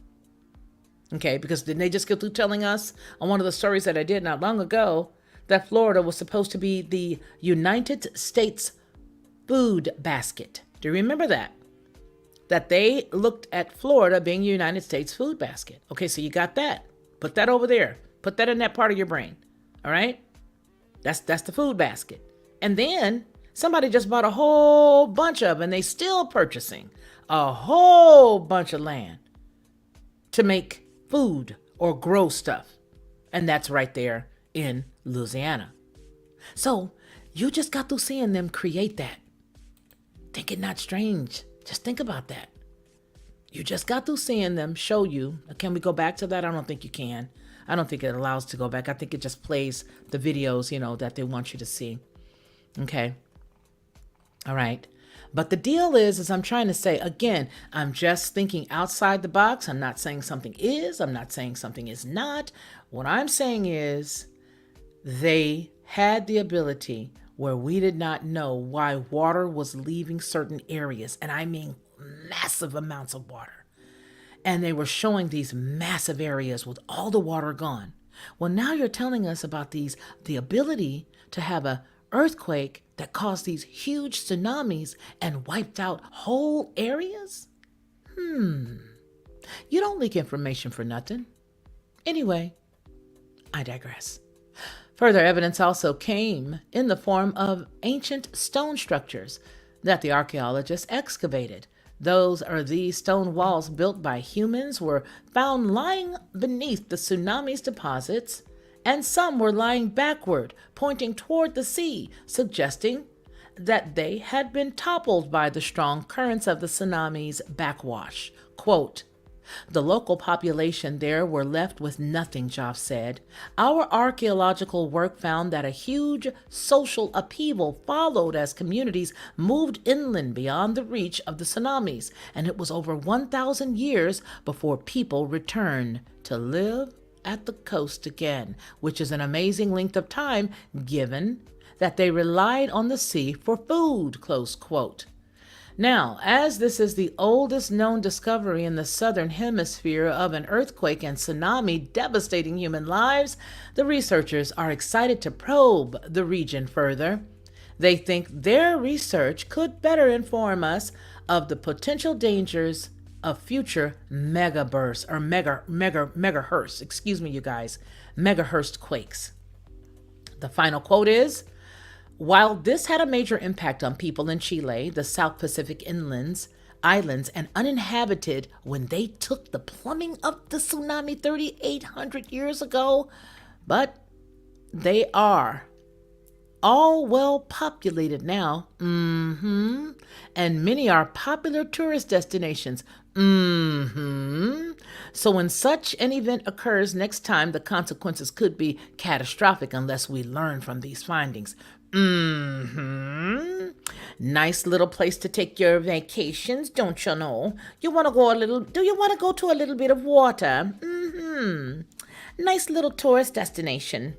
Okay, because didn't they just get through telling us on one of the stories that I did not long ago that Florida was supposed to be the United States food basket? Do you remember that? That they looked at Florida being United States food basket. Okay, so you got that. Put that over there. Put that in that part of your brain. All right? That's the food basket. And then somebody just bought a whole bunch of, and they still purchasing a whole bunch of land to make food or grow stuff. And that's right there in Louisiana. So you just got through seeing them create that. Think it not strange. Just think about that. You just got through seeing them show you. Can we go back to that? I don't think you can. I don't think it allows to go back. I think it just plays the videos, that they want you to see. Okay. All right. But the deal is I'm trying to say, again, I'm just thinking outside the box. I'm not saying something is. I'm not saying something is not. What I'm saying is they had the ability where we did not know why water was leaving certain areas. And I mean massive amounts of water. And they were showing these massive areas with all the water gone. Well, now you're telling us about the ability to have a earthquake that caused these huge tsunamis and wiped out whole areas? You don't leak information for nothing. Anyway, I digress. Further evidence also came in the form of ancient stone structures that the archaeologists excavated. These stone walls built by humans were found lying beneath the tsunami's deposits, and some were lying backward, pointing toward the sea, suggesting that they had been toppled by the strong currents of the tsunami's backwash. Quote, "The local population there were left with nothing," Joff said. "Our archaeological work found that a huge social upheaval followed as communities moved inland beyond the reach of the tsunamis, and it was over 1,000 years before people returned to live at the coast again, which is an amazing length of time given that they relied on the sea for food," close quote. Now, as this is the oldest known discovery in the southern hemisphere of an earthquake and tsunami devastating human lives, the researchers are excited to probe the region further. They think their research could better inform us of the potential dangers of future megabursts or megahertz, megahertz quakes. The final quote is, "While this had a major impact on people in Chile, the South Pacific islands, and uninhabited when they took the plumbing of the tsunami 3,800 years ago, but they are all well populated now. And many are popular tourist destinations. So when such an event occurs next time, the consequences could be catastrophic unless we learn from these findings. Nice little place to take your vacations, don't you know? Do you want to go to a little bit of water? Nice little tourist destination.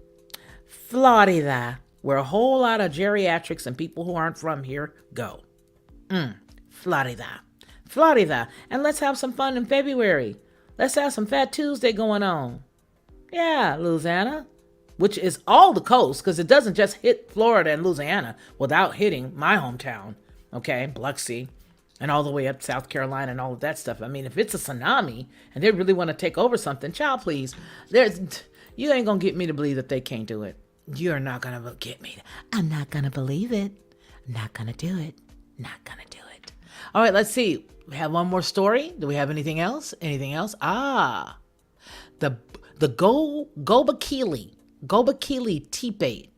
Florida, where a whole lot of geriatrics and people who aren't from here go. Florida. And let's have some fun in February. Let's have some Fat Tuesday going on. Yeah, Louisiana. Which is all the coast, because it doesn't just hit Florida and Louisiana without hitting my hometown, okay, Biloxi, and all the way up South Carolina and all of that stuff. I mean, if it's a tsunami and they really want to take over something, child, please, you ain't going to get me to believe that they can't do it. You're not going to get me. I'm not going to believe it. Not going to do it. All right, let's see. We have one more story. Do we have anything else? The Gobekili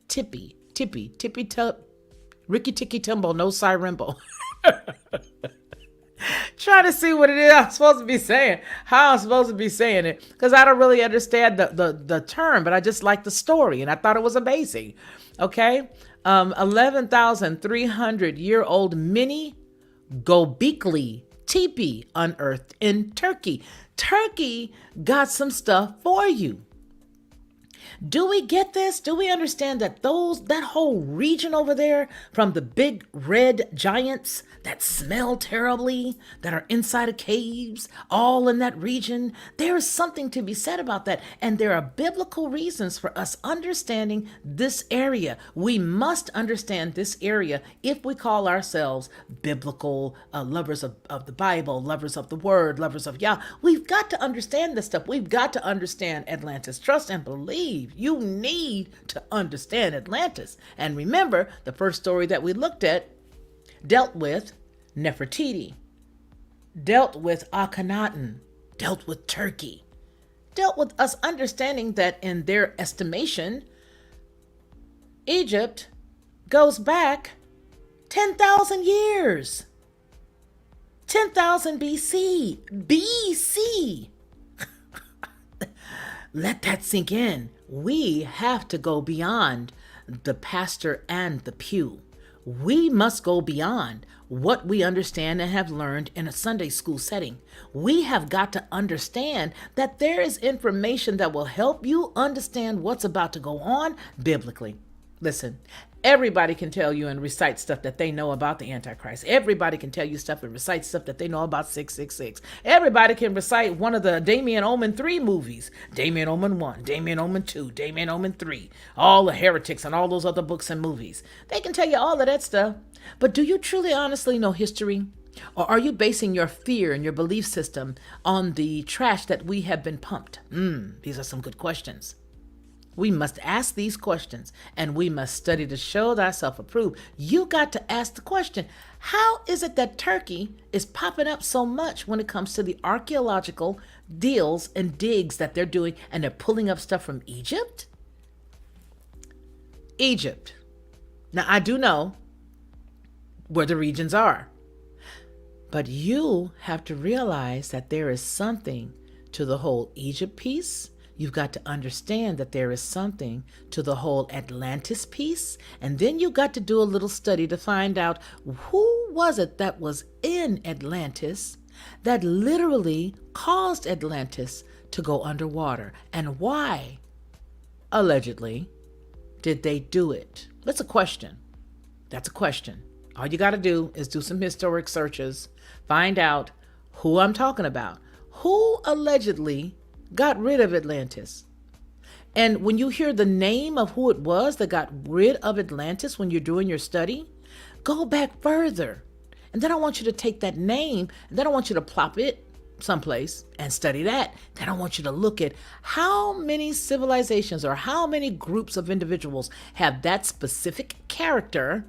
Tippy, Ricky Ticky Tumbo, no Sirimbo. Trying to see what it is I'm supposed to be saying, how I'm supposed to be saying it, because I don't really understand the term, but I just like the story, and I thought it was amazing. Okay, 11,300-year-old mini Gobekli Teepee unearthed in Turkey. Turkey got some stuff for you. Do we get this? Do we understand that that whole region over there, from the big red giants that smell terribly, that are inside of caves, all in that region, there is something to be said about that. And there are biblical reasons for us understanding this area. We must understand this area if we call ourselves biblical lovers of the Bible, lovers of the word, lovers of Yah. We've got to understand this stuff. We've got to understand Atlantis. Trust and believe. You need to understand Atlantis. And remember, the first story that we looked at dealt with Nefertiti, dealt with Akhenaten, dealt with Turkey, dealt with us understanding that in their estimation, Egypt goes back 10,000 years. 10,000 BC. BC. Let that sink in. We have to go beyond the pastor and the pew. We must go beyond what we understand and have learned in a Sunday school setting. We have got to understand that there is information that will help you understand what's about to go on biblically. Listen, everybody can tell you and recite stuff that they know about the Antichrist. Everybody can tell you stuff and recite stuff that they know about 666. Everybody can recite one of the Damien Omen 3 movies. Damien Omen 1, Damien Omen 2, Damien Omen 3. All the heretics and all those other books and movies. They can tell you all of that stuff. But do you truly honestly know history? Or are you basing your fear and your belief system on the trash that we have been pumped? These are some good questions. We must ask these questions, and we must study to show thyself approved. You got to ask the question, how is it that Turkey is popping up so much when it comes to the archaeological deals and digs that they're doing, and they're pulling up stuff from Egypt? Egypt. Now, I do know where the regions are, but you have to realize that there is something to the whole Egypt piece. You've got to understand that there is something to the whole Atlantis piece. And then you got to do a little study to find out who was it that was in Atlantis that literally caused Atlantis to go underwater, and why, allegedly, did they do it? That's a question. That's a question. All you got to do is do some historic searches, find out who I'm talking about, who allegedly got rid of Atlantis. And when you hear the name of who it was that got rid of Atlantis when you're doing your study, go back further. And then I want you to take that name, and then I want you to plop it someplace and study that. Then I want you to look at how many civilizations or how many groups of individuals have that specific character,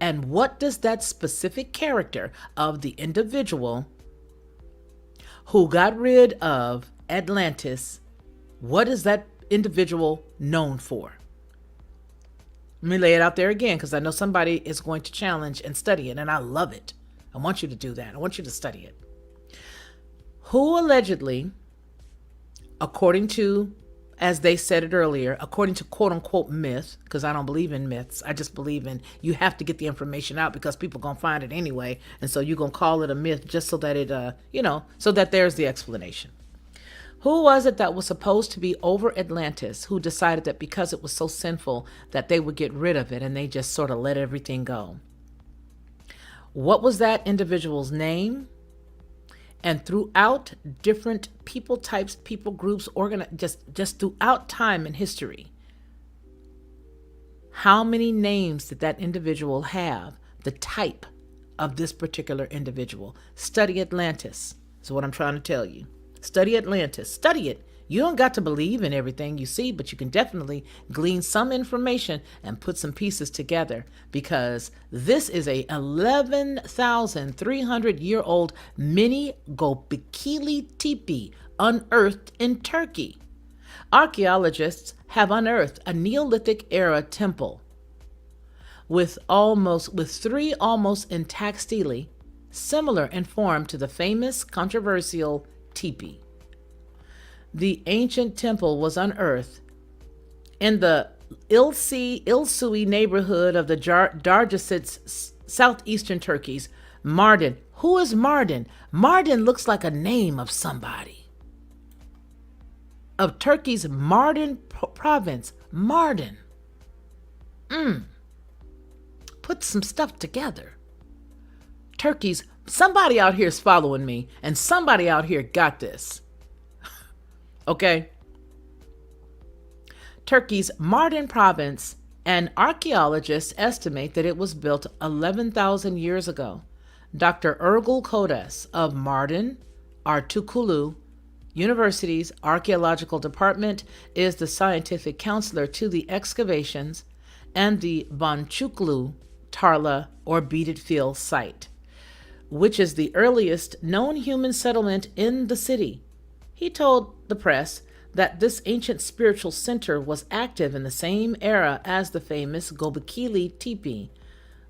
and what does that specific character of the individual who got rid of Atlantis, what is that individual known for? Let me lay it out there again, because I know somebody is going to challenge and study it, and I love it. I want you to do that. I want you to study it. Who allegedly, according to, as they said it earlier, according to quote unquote myth, because I don't believe in myths. I just believe in, you have to get the information out because people are going to find it anyway. And so you're going to call it a myth just so that it, so that there's the explanation. Who was it that was supposed to be over Atlantis, who decided that because it was so sinful that they would get rid of it, and they just sort of let everything go? What was that individual's name? And throughout different people types, people groups, just throughout time and history, how many names did that individual have? The type of this particular individual. Study Atlantis is what I'm trying to tell you. Study Atlantis. Study it. You don't got to believe in everything you see, but you can definitely glean some information and put some pieces together, because this is a 11,300-year-old mini Göbekli Tepe unearthed in Turkey. Archaeologists have unearthed a Neolithic era temple with three almost intact stelae, similar in form to the famous controversial teepee. The ancient temple was unearthed in the İlsui neighborhood of the Dardasit, southeastern Turkey's Mardin. Who is Mardin? Mardin looks like a name of somebody. Of Turkey's Mardin province. Mardin. Put some stuff together. Turkey's, somebody out here is following me, and somebody out here got this. Okay. Turkey's Mardin province, and archaeologists estimate that it was built 11,000 years ago. Dr. Ergül Kodes of Mardin Artukulu University's archaeological department is the scientific counselor to the excavations and the Bonçuklu Tarla or Beaded Field site, which is the earliest known human settlement in the city. He told the press that this ancient spiritual center was active in the same era as the famous Göbekli Tepe,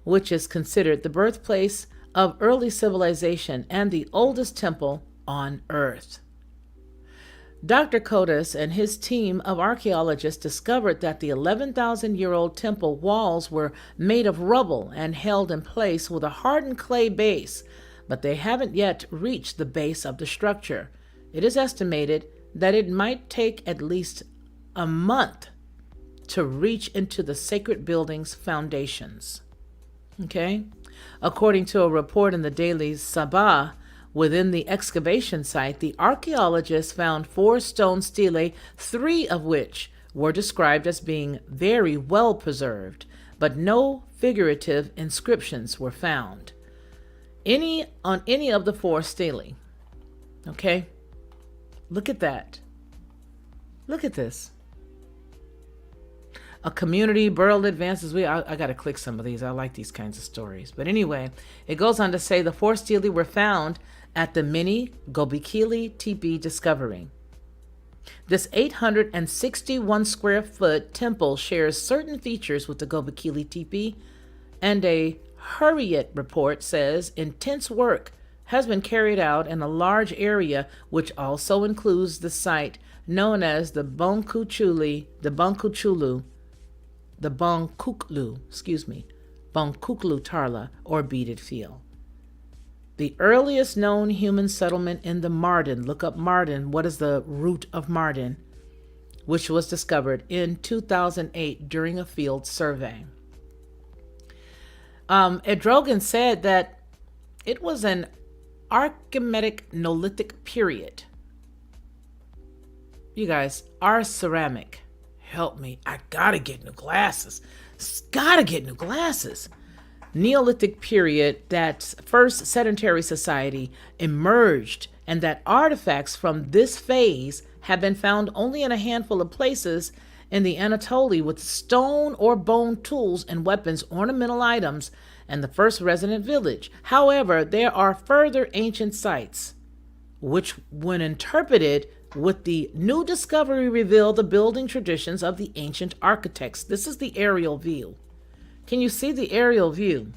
which is considered the birthplace of early civilization and the oldest temple on Earth. Dr. Kodes and his team of archaeologists discovered that the 11,000-year-old temple walls were made of rubble and held in place with a hardened clay base, but they haven't yet reached the base of the structure. It is estimated that it might take at least a month to reach into the sacred building's foundations. Okay? According to a report in the Daily Sabah, within the excavation site, the archaeologists found 4 stone stelae, 3 of which were described as being very well preserved, but no figurative inscriptions were found. any of the four stelae. Okay? Look at that. Look at this. A community burial advances. I got to click some of these. I like these kinds of stories. But anyway, it goes on to say the four stelae were found at the mini Gobekli Tepe discovery. This 861 square foot temple shares certain features with the Gobekli Tepe, and a Hurriyet report says intense work has been carried out in a large area, which also includes the site known as the Bonkuklu, Bonkuklu Tarla, or beaded field. The earliest known human settlement in the Mardin, look up Mardin, what is the root of Mardin, which was discovered in 2008 during a field survey. Edrogan said that it was an Archimetic Neolithic period. You guys, our ceramic, help me. I gotta get new glasses. Neolithic period, that first sedentary society emerged, and that artifacts from this phase have been found only in a handful of places in the Anatolia, with stone or bone tools and weapons, ornamental items, and the first resident village. However, there are further ancient sites, which, when interpreted with the new discovery, reveal the building traditions of the ancient architects. This is the aerial view. Can you see the aerial view?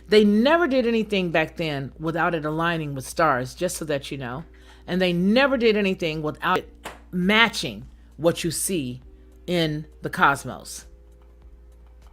They never did anything back then without it aligning with stars, just so that you know. And they never did anything without it matching what you see in the cosmos.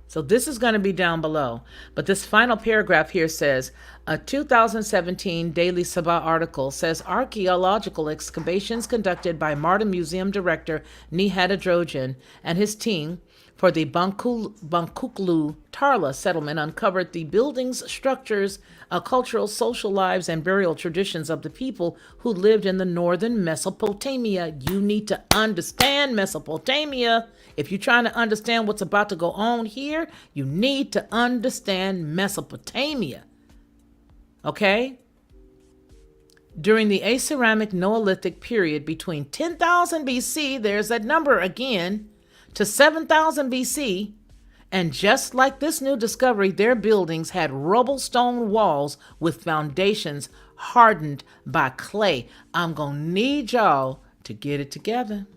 So this is going to be down below. But this final paragraph here says, a 2017 Daily Sabah article says archaeological excavations conducted by Mardin Museum director Nihat Adrojan and his team for the Bonkuklu Tarla settlement uncovered the buildings, structures, cultural, social lives, and burial traditions of the people who lived in the northern Mesopotamia. You need to understand Mesopotamia. If you're trying to understand what's about to go on here, you need to understand Mesopotamia. Okay? During the Aceramic Neolithic period between 10,000 BC, there's that number again, to 7,000 BC, and just like this new discovery, their buildings had rubble stone walls with foundations hardened by clay. I'm going to need y'all to get it together.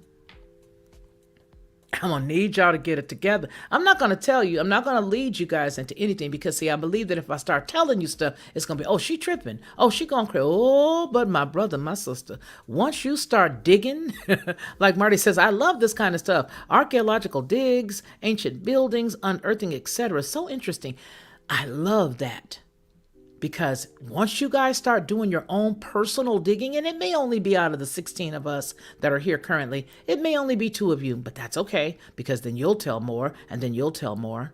I'm going to need y'all to get it together. I'm not going to tell you, I'm not going to lead you guys into anything, because see, I believe that if I start telling you stuff, it's going to be, oh, she tripping. Oh, she going crazy. Oh, but my brother, my sister, once you start digging, like Marty says, I love this kind of stuff. Archaeological digs, ancient buildings, unearthing, etc. So interesting. I love that. Because once you guys start doing your own personal digging, and it may only be out of the 16 of us that are here currently, it may only be 2 of you, but that's okay, because then you'll tell more, and then you'll tell more.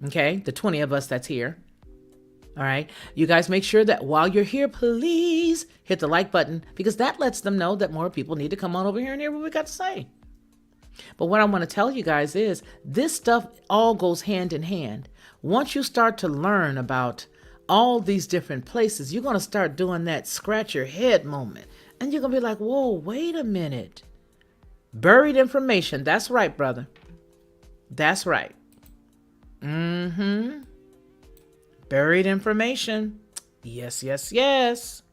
Okay, the 20 of us that's here. All right, you guys make sure that while you're here, please hit the like button, because that lets them know that more people need to come on over here and hear what we got to say. But what I want to tell you guys is this stuff all goes hand in hand. Once you start to learn about all these different places, you're going to start doing that scratch your head moment. And you're going to be like, whoa, wait a minute. Buried information. That's right, brother. That's right. Buried information. Yes, yes, yes.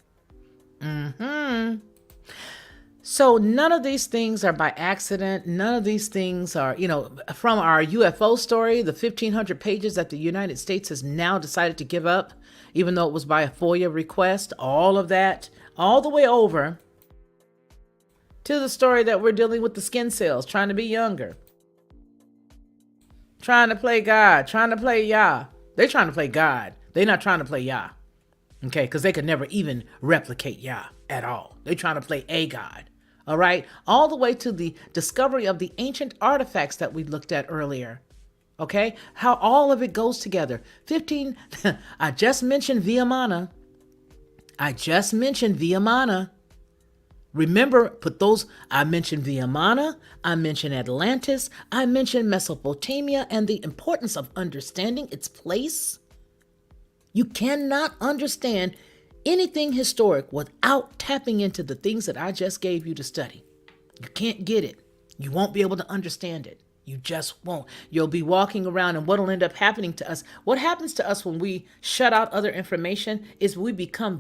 So none of these things are by accident. None of these things are, from our UFO story, the 1,500 pages that the United States has now decided to give up, even though it was by a FOIA request, all of that, all the way over to the story that we're dealing with the skin cells, trying to be younger, trying to play God, trying to play Yah. They're trying to play God. They're not trying to play Yah. Okay, because they could never even replicate Yah at all. They're trying to play a God. All right, all the way to the discovery of the ancient artifacts that we looked at earlier. Okay, how all of it goes together. 15, I just mentioned Viamana. Remember, I mentioned Viamana, I mentioned Atlantis, I mentioned Mesopotamia, and the importance of understanding its place. You cannot understand anything historic without tapping into the things that I just gave you to study. You can't get it. You won't be able to understand it. You just won't. You'll be walking around, and what'll end up happening to us, what happens to us when we shut out other information is we become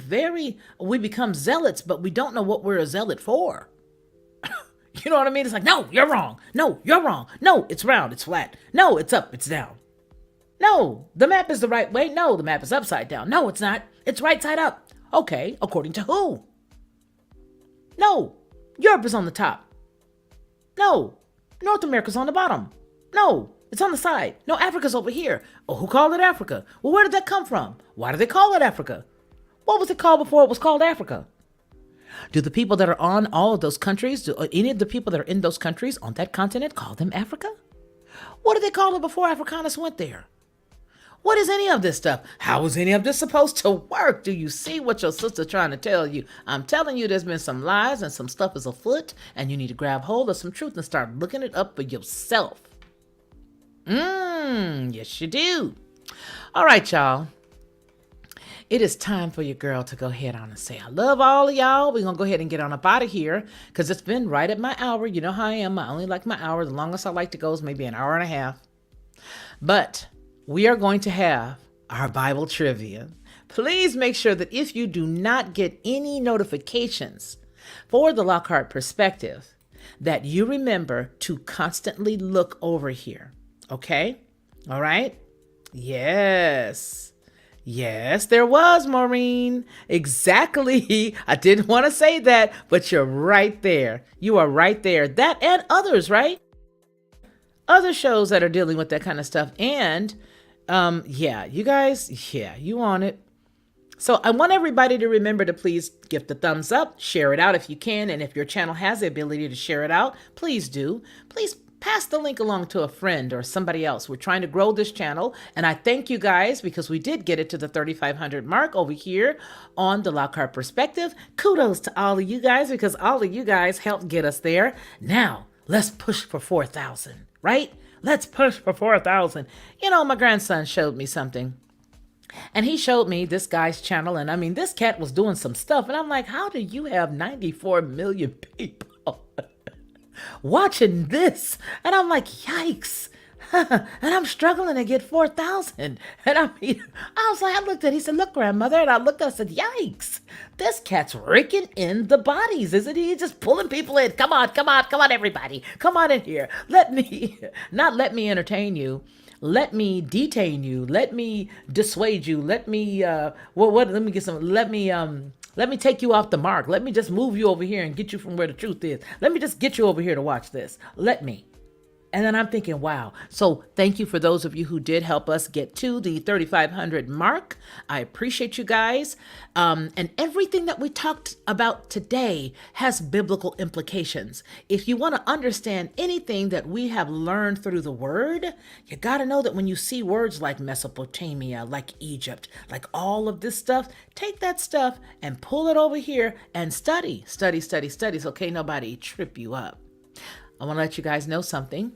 zealots, but we don't know what we're a zealot for. You know what I mean? It's like, no, you're wrong. No, you're wrong. No, it's round, it's flat. No, it's up, it's down. No, the map is the right way. No, the map is upside down. No, it's not. It's right side up. Okay, according to who? No, Europe is on the top. No, North America's on the bottom. No, it's on the side. No, Africa's over here. Oh, who called it Africa? Well, where did that come from? Why do they call it Africa? What was it called before it was called Africa? Do the people that are on all of those countries, do any of the people that are in those countries on that continent call them Africa? What did they call it before Africanus went there? What is any of this stuff? How is any of this supposed to work? Do you see what your sister's trying to tell you? I'm telling you, there's been some lies and some stuff is afoot, and you need to grab hold of some truth and start looking it up for yourself. Yes, you do. All right, y'all. It is time for your girl to go ahead on and say, I love all of y'all. We're going to go ahead and get on up out of here because it's been right at my hour. You know how I am. I only like my hour. The longest I like to go is maybe an hour and a half. But we are going to have our Bible trivia. Please make sure that if you do not get any notifications for the Lockhart Perspective, that you remember to constantly look over here. Okay? All right? Yes. Yes, there was, Maureen. Exactly. I didn't want to say that, but you're right there. You are right there. That and others, right? Other shows that are dealing with that kind of stuff. And, you guys, you want it. So I want everybody to remember to please give the thumbs up, share it out if you can. And if your channel has the ability to share it out, please do. Please pass the link along to a friend or somebody else. We're trying to grow this channel. And I thank you guys because we did get it to the 3,500 mark over here on the Lockhart Perspective. Kudos to all of you guys because all of you guys helped get us there. Now, let's push for 4,000, right? Let's push for 4,000. You know, my grandson showed me something. And he showed me this guy's channel. And I mean, this cat was doing some stuff. And I'm like, how do you have 94 million people watching this? And I'm like, yikes. And I'm struggling to get 4,000. And I mean, I was like, I looked at it. He said, look, grandmother. And I looked at it and said, yikes. This cat's raking in the bodies, isn't he? Just pulling people in. Come on, everybody. Come on in here. Let me entertain you. Let me detain you. Let me dissuade you. Let me, let me take you off the mark. Let me just move you over here and get you from where the truth is. Let me just get you over here to watch this. Let me. And then I'm thinking, wow. So thank you for those of you who did help us get to the 3,500 mark. I appreciate you guys. And everything that we talked about today has biblical implications. If you want to understand anything that we have learned through the word, you got to know that when you see words like Mesopotamia, like Egypt, like all of this stuff, take that stuff and pull it over here and study. So can't nobody trip you up. I want to let you guys know something.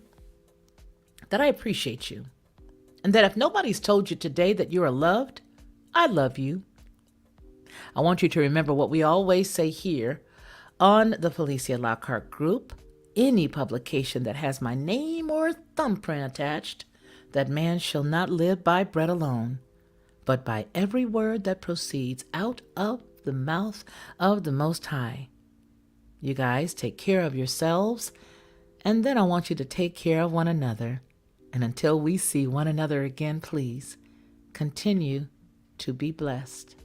That I appreciate you. And that if nobody's told you today that you are loved, I love you. I want you to remember what we always say here on the Felicia Lockhart group. Any publication that has my name or thumbprint attached, that man shall not live by bread alone, but by every word that proceeds out of the mouth of the Most High. You guys take care of yourselves, and then I want you to take care of one another. And until we see one another again, please continue to be blessed.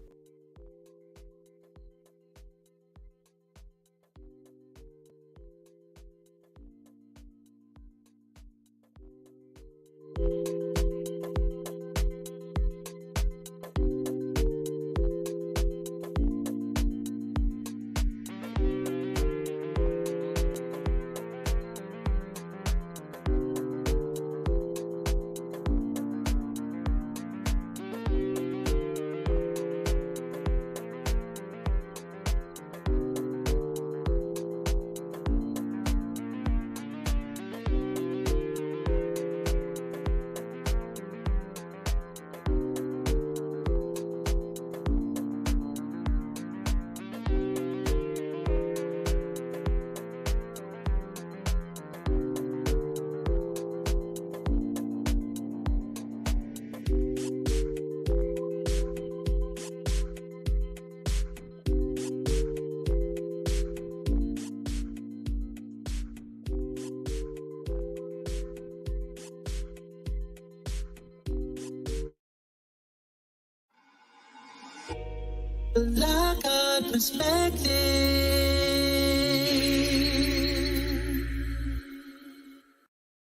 Lockhart Perspective.